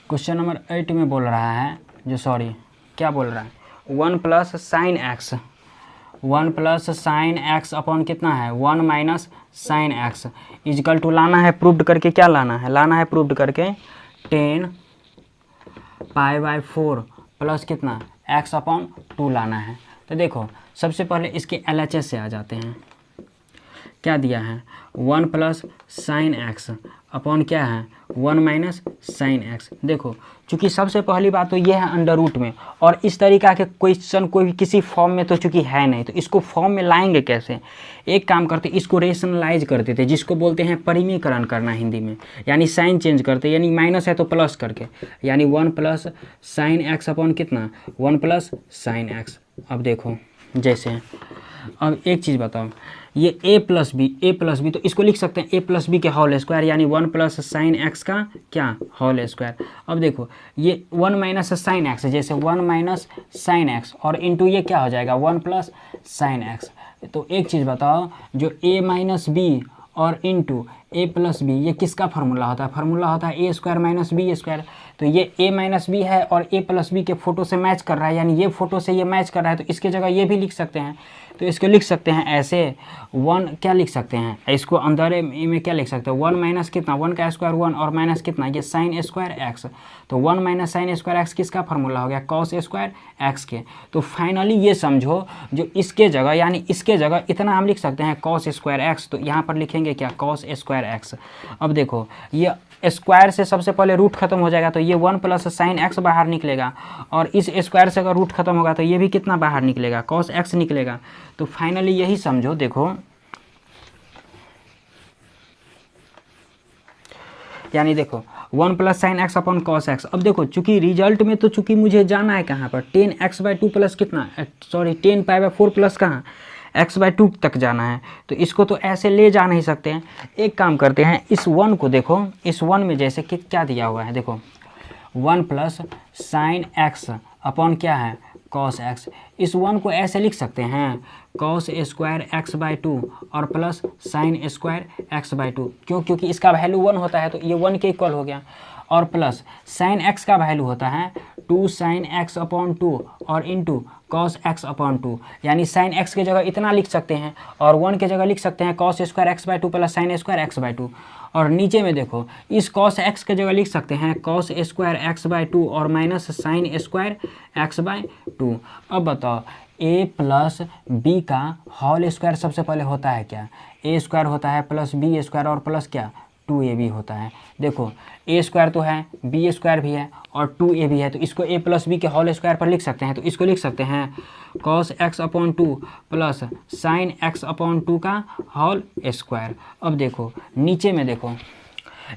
क्वेश्चन नंबर 8 में बोल रहा है जो सॉरी क्या बोल रहा है 1 plus sine x 1 plus sine x upon कितना है 1 minus sine x is equal to लाना है प्रूव्ड करके, क्या लाना है प्रूव्ड करके 10 π/4 प्लस कितना x अपॉन 2 लाना है। तो देखो सबसे पहले इसके LHS से आ जाते हैं, क्या दिया है 1 प्लस साइन एक्स अपॉन क्या है 1 माइनस साइन एक्स। देखो चूँकि सबसे पहली बात तो ये है अंडर रूट में, और इस तरीका के क्वेश्चन कोई किसी फॉर्म में तो चूँकि है नहीं, तो इसको फॉर्म में लाएंगे कैसे। एक काम करते इसको रेशनलाइज कर देते, जिसको बोलते हैं परिमेयकरण करना हिंदी में, यानी साइन चेंज करते, यानी माइनस है तो प्लस करके, यानी 1 प्लस साइन एक्स अपॉन कितना 1 प्लस साइन एक्स। अब देखो जैसे अब एक चीज़ बताओ, ये a प्लस बी तो इसको लिख सकते हैं a प्लस बी के होल स्क्वायर, यानी 1 प्लस साइन एक्स का क्या होल स्क्वायर। अब देखो ये 1 माइनस साइन एक्स, जैसे 1 माइनस साइन एक्स और इंटू ये क्या हो जाएगा 1 प्लस साइन एक्स। तो एक चीज़ बताओ, जो a माइनस बी और इंटू ए प्लस बी, ये किसका फार्मूला होता है? फार्मूला होता है ए स्क्वायर माइनस बी स्क्वायर। तो ये ए माइनस बी है और ए प्लस बी के फोटो से मैच कर रहा है, यानी ये फोटो से ये मैच कर रहा है, तो इसके जगह ये भी लिख सकते हैं। तो इसको लिख सकते हैं ऐसे, 1 क्या लिख सकते हैं, इसको अंदर में क्या लिख सकते हैं, 1 माइनस कितना, 1 का स्क्वायर 1 और माइनस कितना, ये साइन स्क्वायर एक्स। तो 1 माइनस साइन स्क्वायर एक्स किसका फार्मूला हो गया? कॉस स्क्वायर एक्स के। तो फाइनली ये समझो, जो इसके जगह यानी इसके जगह इतना हम लिख सकते हैं कॉस स्क्वायर एक्स, तो यहाँ पर लिखेंगे क्या? Cos square x. अब देखो ये स्क्वायर से सबसे पहले रूट खत्म हो जाएगा, तो ये 1 प्लस साइन एक्स बाहर निकलेगा, और इस स्क्वायर से अगर रूट खत्म होगा तो ये भी कितना बाहर निकलेगा? कॉस एक्स निकलेगा। तो फाइनली यही समझो, देखो यानी देखो 1 plus sine x upon cos x. अब देखो चूंकि रिजल्ट में तो चूंकि मुझे जाना है कहाँ पर, 10x/2 प्लस कितना, सॉरी 10π/4 प्लस कहाँ, x/2 तक जाना है। तो इसको तो ऐसे ले जा नहीं सकते हैं, एक काम करते हैं, इस 1 को देखो, इस 1 में जैसे कि क्या दिया हुआ है, देखो 1 प्लस साइन एक्स अपॉन क्या है? Cos x. इस 1 को ऐसे लिख सकते हैं कॉस स्क्वायर x/2 और प्लस साइन स्क्वायर x/2। क्यों? क्योंकि इसका वैल्यू 1 होता है, तो ये 1 के इक्वल हो गया, और प्लस साइन एक्स का वैल्यू होता है 2 साइन एक्स अपॉन 2 और इंटू कॉस एक्स अपॉन 2, यानी साइन एक्स की जगह इतना लिख सकते हैं और 1 की जगह लिख सकते हैं cos square x/2 plus sign square x/2। और नीचे में देखो इस कॉस एक्स की जगह लिख सकते हैं कॉस स्क्वायर x/2 और माइनस साइन स्क्वायर x/2। अब बताओ a प्लस बी का होल स्क्वायर सबसे पहले होता है क्या? a स्क्वायर होता है प्लस बी स्क्वायर और प्लस क्या? 2ab होता है। देखो a स्क्वायर तो है, b स्क्वायर भी है और 2a भी है, तो इसको a प्लस बी के होल स्क्वायर पर लिख सकते हैं। तो इसको लिख सकते हैं cos x upon 2 plus sign x upon 2 का होल स्क्वायर। अब देखो नीचे में देखो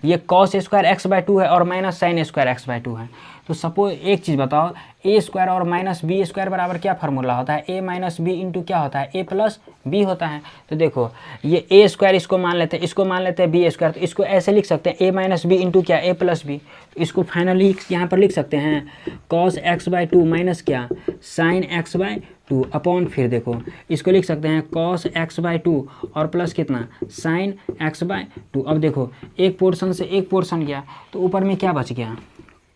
ये cos स्क्वायर x/2 है और माइनस साइन स्क्वायर x/2 है। तो सपोज एक चीज़ बताओ, a स्क्वायर और माइनस बी स्क्वायर बराबर क्या फार्मूला होता है? a माइनस बी इंटू क्या होता है? a प्लस बी होता है। तो देखो ये a स्क्वायर इसको मान लेते हैं, इसको मान लेते हैं b स्क्वायर, तो इसको ऐसे लिख सकते हैं a माइनस बी इंटू क्या? a plus B. तो इसको फाइनली यहाँ पर लिख सकते हैं cos x/2 माइनस क्या? साइन x/2 अपॉन, फिर देखो इसको लिख सकते हैं cos x/2 और प्लस कितना? Sign x/2। अब देखो एक पोर्शन से एक पोर्शन गया, तो ऊपर में क्या बच गया?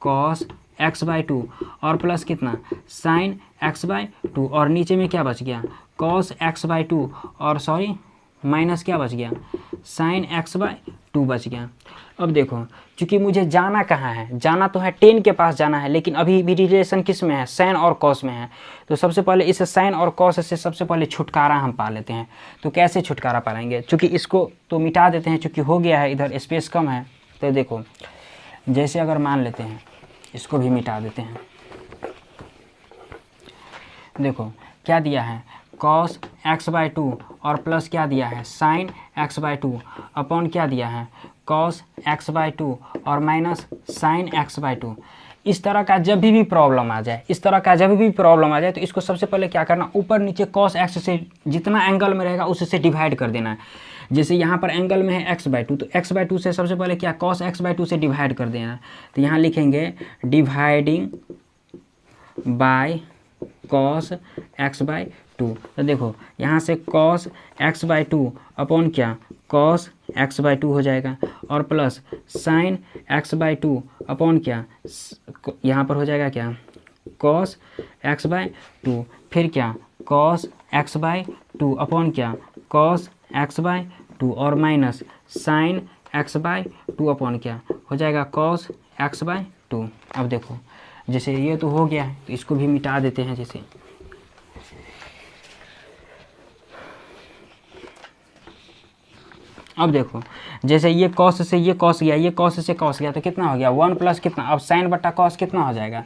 cos x/2 और प्लस कितना? साइन x/2, और नीचे में क्या बच गया? cos x/2 और सॉरी माइनस क्या बच गया? साइन x/2 बच गया। अब देखो चूंकि मुझे जाना कहाँ है, जाना तो है 10 के पास जाना है, लेकिन अभी भी रिलेशन किस में है? साइन और कॉस में है। तो सबसे पहले इस साइन और कॉस से सबसे पहले छुटकारा हम पा लेते हैं। तो कैसे छुटकारा पाएंगे? चूंकि इसको तो मिटा देते हैं, चूंकि हो गया है, इधर स्पेस कम है। तो देखो जैसे अगर मान लेते हैं, इसको भी मिटा देते हैं। देखो क्या दिया है? cos x/2 और प्लस क्या दिया है? साइन x/2 अपॉन क्या दिया है? cos x/2 और माइनस साइन x/2। इस तरह का जब भी प्रॉब्लम आ जाए, इस तरह का जब भी प्रॉब्लम आ जाए, तो इसको सबसे पहले क्या करना? ऊपर नीचे cos x से जितना एंगल में रहेगा उससे डिवाइड कर देना है। जैसे यहाँ पर एंगल में है x/2, तो x/2 से सबसे पहले क्या? cos x/2 से डिवाइड कर देना है। तो यहाँ लिखेंगे डिवाइडिंग बाय cos x/2। तो देखो यहाँ से cos x/2 अपॉन क्या? cos x/2 हो जाएगा, और प्लस साइन x/2 अपॉन क्या? यहाँ पर हो जाएगा क्या? cos x/2, फिर क्या? cos x/2 अपॉन क्या? cos x/2 और माइनस साइन x/2 अपॉन क्या हो जाएगा? cos x/2। अब देखो जैसे ये तो हो गया है, तो इसको भी मिटा देते हैं। जैसे अब देखो जैसे ये cos से ये cos गया, ये cos से cos गया, तो कितना हो गया? 1 प्लस कितना? अब साइन बट्टा cos कितना हो जाएगा?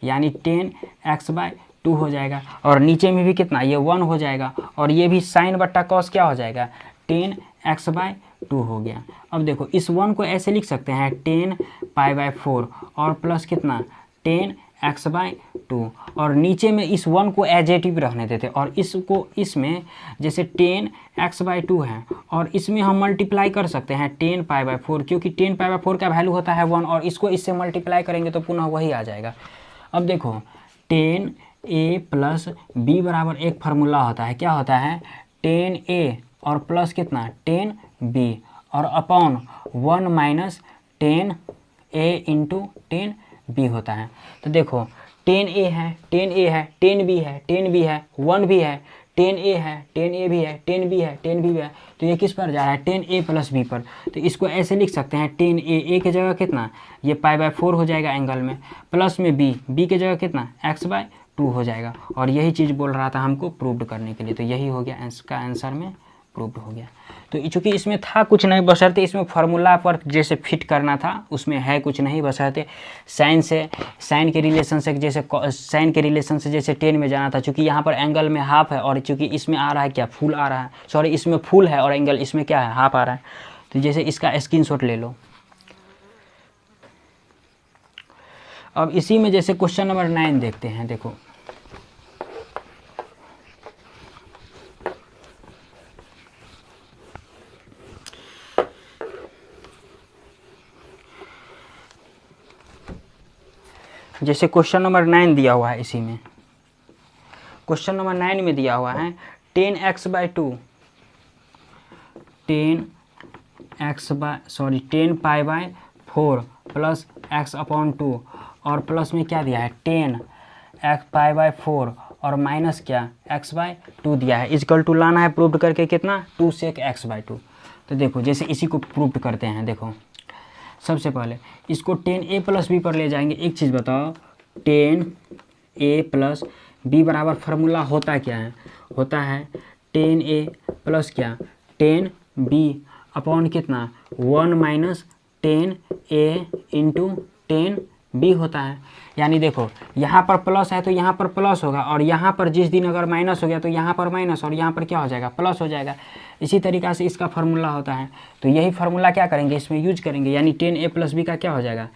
यानी 10x/2 हो जाएगा, और नीचे में भी कितना? ये 1 हो जाएगा, और ये भी साइन बट्टा cos क्या हो जाएगा? 10x/2 हो गया। अब देखो इस 1 को ऐसे लिख सकते हैं 10π/4 और प्लस कितना? 10x/2, और नीचे में इस 1 को एजेटिव रहने देते, और इसको इसमें जैसे 10x/2 है, और इसमें हम मल्टीप्लाई कर सकते हैं 10π/4, क्योंकि 10π/4 का वैल्यू होता है 1, और इसको इससे मल्टीप्लाई करेंगे तो पुनः वही आ जाएगा। अब देखो 10a प्लस b बराबर एक फार्मूला होता है, क्या होता है? 10a और प्लस कितना? 10b, और upon 1 minus 10a into 10b होता है। तो देखो 10a है, 10a है, 10b है, 10b है, 1 भी है, 10a है, 10a भी है, 10b है, 10b भी है। तो ये किस पर जा रहा है, 10a प्लस b पर। तो इसको ऐसे लिख सकते हैं 10a की जगह कितना, ये π/4 हो जाएगा एंगल में, प्लस में b की जगह कितना x/2 हो जाएगा। और यही चीज़ बोल रहा था हमको प्रूव्ड करने के लिए। तो यही हो गया, इसका आंसर में प्रूव्ड हो गया। तो चूंकि इसमें था कुछ नहीं, बशर्ते इसमें फार्मूला पर जैसे फिट करना था, उसमें है कुछ नहीं, बशर्ते साइन के रिलेशन से जैसे 10 में जाना था। चूंकि यहाँ पर एंगल में हाफ है और चूंकि इसमें आ रहा है क्या, फुल आ रहा है, सॉरी इसमें फुल है और एंगल इसमें क्या है, हाफ आ रहा है। तो जैसे इसका स्क्रीनशॉट ले लो। अब इसी में जैसे क्वेश्चन नंबर 9 देखते हैं। देखो जैसे क्वेश्चन नंबर 9 दिया हुआ है, इसी में क्वेश्चन नंबर 9 में दिया हुआ है 10x/2 10π/4 प्लस x/2 और प्लस में क्या दिया है 10π/4 और माइनस क्या x/2 दिया है। इक्वल टू लाना है प्रूव करके कितना 2 sec x/2। तो देखो जैसे इसी को प्रूव करते हैं। देखो सबसे पहले इसको 10a प्लस b पर ले जाएंगे। एक चीज़ बताओ, 10a प्लस b बराबर फार्मूला होता क्या है, होता है 10a प्लस क्या 10b अपॉन कितना 1 माइनस 10a इंटू 10b होता है। यानी देखो यहाँ पर प्लस है तो यहाँ पर प्लस होगा, और यहाँ पर जिस दिन अगर माइनस हो गया तो यहाँ पर माइनस, और यहाँ पर क्या हो जाएगा प्लस हो जाएगा। इसी तरीक़ा से इसका फार्मूला होता है। तो यही फार्मूला क्या करेंगे, इसमें यूज करेंगे। यानी 10a प्लस b का क्या हो जाएगा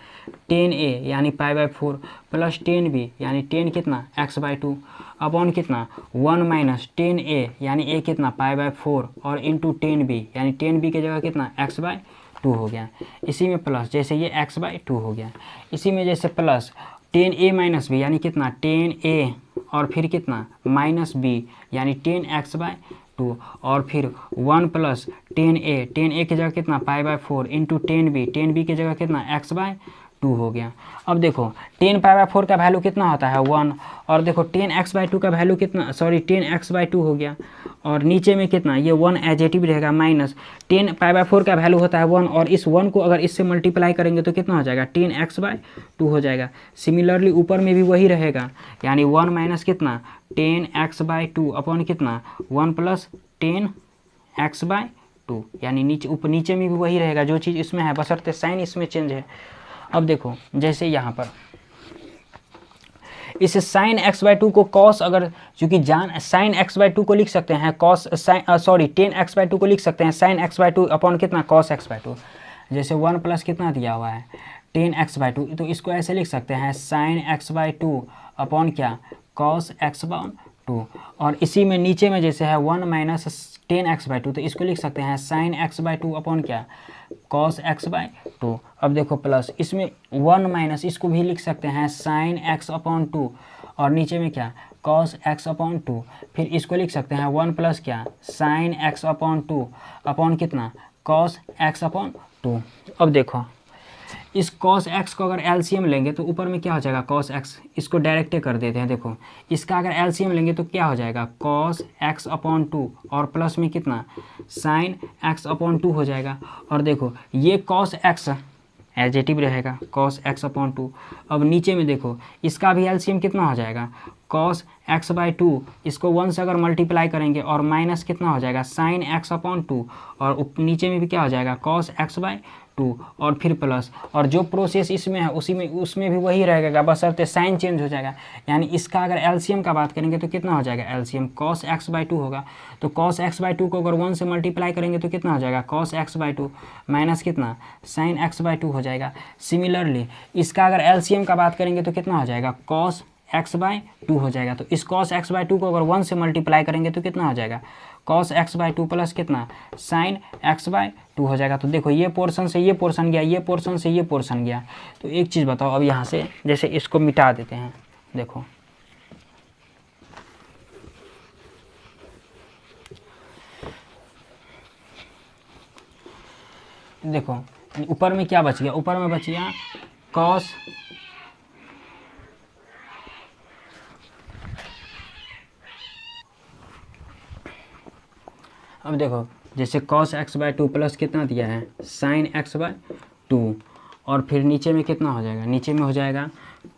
10a यानी π/4 प्लस 10b यानी 10 कितना x/2 अपॉन कितना 1 माइनस 10a यानी a कितना π/4 और इंटू 10b यानी 10b की जगह कितना x/2 हो गया। इसी में प्लस जैसे ये x/2 हो गया। इसी में जैसे प्लस 10a माइनस b यानी कितना 10a और फिर कितना माइनस b यानी 10x/2 और फिर 1 प्लस 10a की जगह कितना π/4 इंटू 10b की जगह कितना x/2 हो गया। अब देखो 10π/4 का वैल्यू कितना होता है 1, और देखो 10x/2 का वैल्यू कितना, सॉरी 10x/2 हो गया, और नीचे में कितना ये 1 एजेटिव रहेगा माइनस 10π/4 का वैल्यू होता है 1, और इस 1 को अगर इससे मल्टीप्लाई करेंगे तो कितना हो जाएगा 10x/2 हो जाएगा। सिमिलरली ऊपर में भी वही रहेगा, यानी 1 माइनस कितना 10x/2 अपॉन कितना 1 प्लस 10x/2 यानी नीचे में भी वही रहेगा जो चीज़ इसमें है, बशर्ते साइन इसमें चेंज है। अब देखो जैसे यहाँ पर इस साइन x/2 को कॉस, अगर चूंकि साइन x/2 को लिख सकते हैं कॉस साइन, सॉरी 10x/2 को लिख सकते हैं साइन x/2 अपॉन कितना कॉस x/2। जैसे 1 प्लस कितना दिया हुआ है 10x/2, तो इसको ऐसे लिख सकते हैं साइन x/2 अपॉन क्या कॉस x/2। और इसी में नीचे में जैसे है 1 माइनस 10x/2, तो इसको लिख सकते हैं साइन x/2 अपॉन क्या कॉस x/2। अब देखो प्लस इसमें 1 माइनस, इसको भी लिख सकते हैं साइन x/2 और नीचे में क्या कॉस x/2। फिर इसको लिख सकते हैं 1 प्लस क्या साइन x/2 अपॉन कितना कॉस x/2। अब देखो इस cos x को अगर एलसीएम लेंगे तो ऊपर में क्या हो जाएगा cos x, इसको डायरेक्टे कर देते हैं। देखो इसका अगर एलसीएम लेंगे तो क्या हो जाएगा cos x/2 और प्लस में कितना sin x/2 हो जाएगा। और देखो ये cos x एडजेटिव रहेगा cos x/2। अब नीचे में देखो इसका भी एलसीएम कितना हो जाएगा cos x/2, इसको 1 से अगर मल्टीप्लाई करेंगे और माइनस कितना हो जाएगा sin x/2, और नीचे में भी क्या हो जाएगा cos x/2 और फिर प्लस, और जो प्रोसेस इसमें है उसमें भी वही रहेगा, बशर्ते साइन चेंज हो जाएगा। यानी इसका अगर एलसीएम का बात करेंगे तो कितना हो जाएगा एलसीएम cos x/2 होगा। तो cos x/2 को अगर 1 से मल्टीप्लाई करेंगे तो कितना हो जाएगा cos x/2 माइनस कितना sin x/2 हो जाएगा। सिमिलरली इसका अगर एलसीएम का बात करेंगे तो कितना हो जाएगा cos x/2 हो जाएगा। तो इस cos x/2 को अगर 1 से मल्टीप्लाई करेंगे तो कितना हो जाएगा cos x/2 प्लस कितना sin x/2 हो जाएगा। तो देखो ये पोर्शन से ये पोर्शन गया, ये पोर्शन से ये पोर्शन गया। तो एक चीज़ बताओ, अब यहाँ से जैसे इसको मिटा देते हैं। देखो देखो ऊपर में क्या बच गया, ऊपर में बच गया कॉस अब देखो जैसे cos x/2 प्लस कितना दिया है sin x/2 और फिर नीचे में कितना हो जाएगा, नीचे में हो जाएगा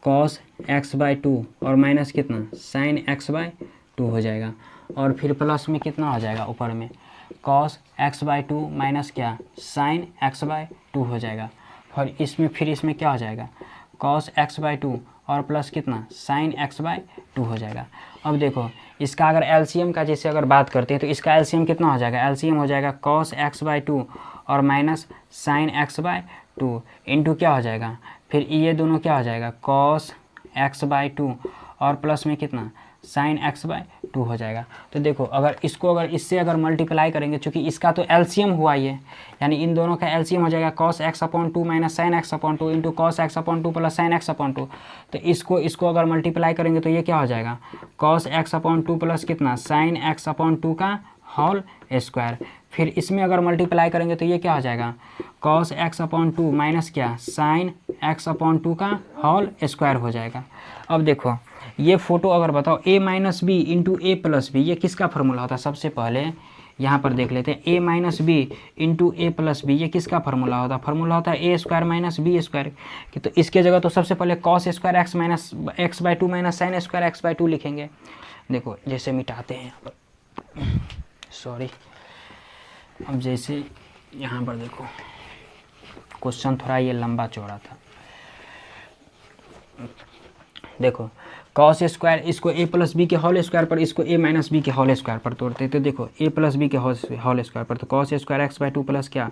cos x/2 और माइनस कितना sin x/2 हो जाएगा और फिर प्लस में कितना हो जाएगा ऊपर में cos x/2 माइनस क्या sin x/2 हो जाएगा और इसमें फिर इसमें क्या हो जाएगा cos x/2 और प्लस कितना sin x/2 हो जाएगा। अब देखो इसका अगर एलसीएम का जैसे अगर बात करते हैं तो इसका एलसीएम कितना हो जाएगा, एलसीएम हो जाएगा cos x/2 और माइनस sin x/2 इंटू क्या हो जाएगा, फिर ये दोनों क्या हो जाएगा cos x/2 और प्लस में कितना sin x/2 हो जाएगा। तो देखो अगर इसको अगर इससे अगर मल्टीप्लाई करेंगे चूँकि इसका तो एलसीएम हुआ ये, यानी इन दोनों का एलसीएम हो जाएगा cos x/2 minus sin x/2 into cos x/2 plus sin x/2। तो इसको अगर मल्टीप्लाई करेंगे तो ये क्या हो जाएगा cos x/2 प्लस कितना sin x/2 का होल स्क्वायर। फिर इसमें अगर मल्टीप्लाई करेंगे तो ये क्या हो जाएगा cos x/2 माइनस क्या sin x/2 का होल स्क्वायर हो जाएगा। अब देखो ये फोटो अगर बताओ a minus B into A plus B, ये किसका फार्मूला होता है, सबसे पहले यहाँ पर देख लेते हैं a minus B into A plus B, ये किसका फार्मूला होता है, फार्मूला होता है a square minus B square. तो इसके जगह तो सबसे पहले cos square x minus x/2 minus sine square x/2 लिखेंगे। देखो जैसे मिटाते हैं यहाँ पर, सॉरी, अब जैसे यहाँ पर देखो क्वेश्चन थोड़ा ये लंबा चौड़ा था। देखो cos स्क्वायर इसको a प्लस बी के होल स्क्वायर पर, इसको a माइनस बी के होल स्क्वायर पर तोड़ते हैं। तो देखो a प्लस बी के होल स्क्वायर पर, तो cos स्क्वायर x/2 प्लस क्या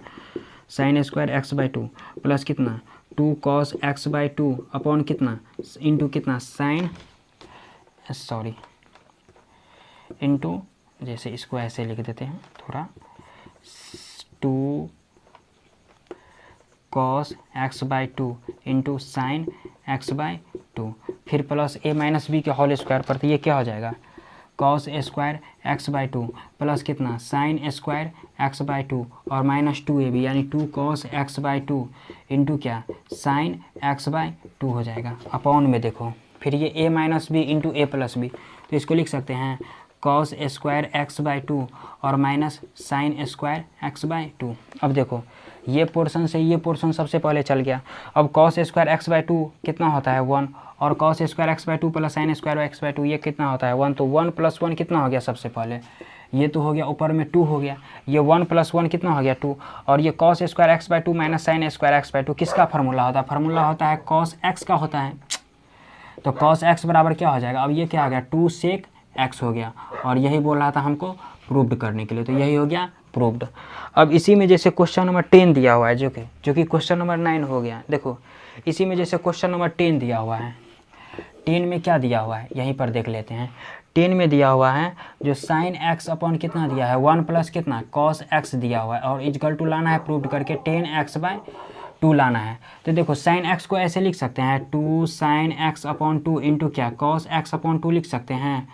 sin स्क्वायर x/2 प्लस कितना 2 cos x/2 अपॉन कितना इंटू कितना sin, सॉरी, इंटू जैसे इसको ऐसे लिख देते हैं थोड़ा 2 cos x/2 into sine x/2 फिर प्लस a माइनस बी के होल स्क्वायर पर, तो ये क्या हो जाएगा cos स्क्वायर x/2 प्लस कितना साइन स्क्वायर x/2 और माइनस 2ab यानी 2 cos x/2 इंटू क्या साइन x/2 हो जाएगा अपॉन में। देखो फिर ये a minus B into A plus B, तो इसको लिख सकते हैं cos स्क्वायर x/2 और माइनस साइन स्क्वायर x/2। अब देखो ये पोर्शन से ये पोर्शन सबसे पहले चल गया। अब cos स्क्वायर x/2 कितना होता है 1 और cos square x/2 plus sign square x/2 ये कितना होता है 1, तो 1 प्लस 1 कितना हो गया, सबसे पहले ये तो हो गया ऊपर में 2 हो गया, ये 1 प्लस 1 कितना हो गया 2 और ये cos square x/2 minus sine square x/2 किसका फार्मूला होता है, फार्मूला होता है cos x का होता है। तो cos x बराबर क्या हो जाएगा, अब ये क्या आ गया 2 sec x हो गया और यही बोल रहा था हमको प्रूव्ड करने के लिए, तो यही हो गया प्रूव्ड। अब इसी में जैसे क्वेश्चन नंबर 10 दिया हुआ है जो कि क्वेश्चन नंबर 9 हो गया। देखो इसी में जैसे क्वेश्चन नंबर 10 दिया हुआ है, 10 में क्या दिया हुआ है यहीं पर देख लेते हैं। 10 में दिया हुआ है जो साइन x अपॉन कितना दिया है 1 प्लस कितना cos x दिया हुआ है और इक्वल टू लाना है प्रूव्ड करके 10x/2 लाना है। तो देखो साइन x को ऐसे लिख सकते हैं 2 साइन x अपॉन 2 इंटू क्या cos x अपॉन 2 लिख सकते हैं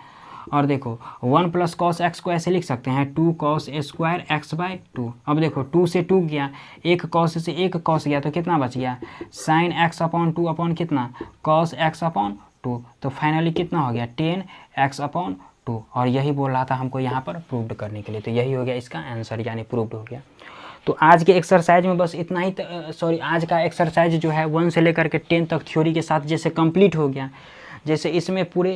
और देखो 1 प्लस cos x को ऐसे लिख सकते हैं 2 cos स्क्वायर x/2। अब देखो 2 से 2 गया, एक cos से एक cos गया तो कितना बच गया साइन x अपॉन 2 अपॉन कितना cos x अपॉन 2, तो फाइनली कितना हो गया 10x अपॉन 2 और यही बोल रहा था हमको यहाँ पर प्रूव्ड करने के लिए, तो यही हो गया इसका आंसर यानी प्रूव्ड हो गया। तो आज के एक्सरसाइज में बस इतना ही, सॉरी आज का एक्सरसाइज जो है 1 से लेकर के 10 तक थ्योरी के साथ जैसे कंप्लीट हो गया। जैसे इसमें पूरे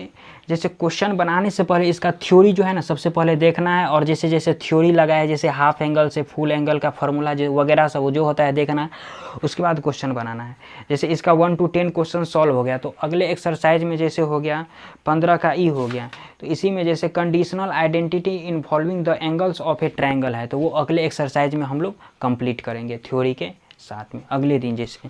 जैसे क्वेश्चन बनाने से पहले इसका थ्योरी जो है ना सबसे पहले देखना है और जैसे जैसे थ्योरी लगाए जैसे हाफ एंगल से फुल एंगल का फार्मूला जो वगैरह सब जो होता है देखना है, उसके बाद क्वेश्चन बनाना है। जैसे इसका 1 to 10 क्वेश्चन सॉल्व हो गया तो अगले एक्सरसाइज में जैसे हो गया 15 का ई हो गया, तो इसी में जैसे conditional identity involving the angles of A triangle है, तो वो अगले एक्सरसाइज में हम लोग कंप्लीट करेंगे थ्योरी के साथ में अगले दिन जैसे।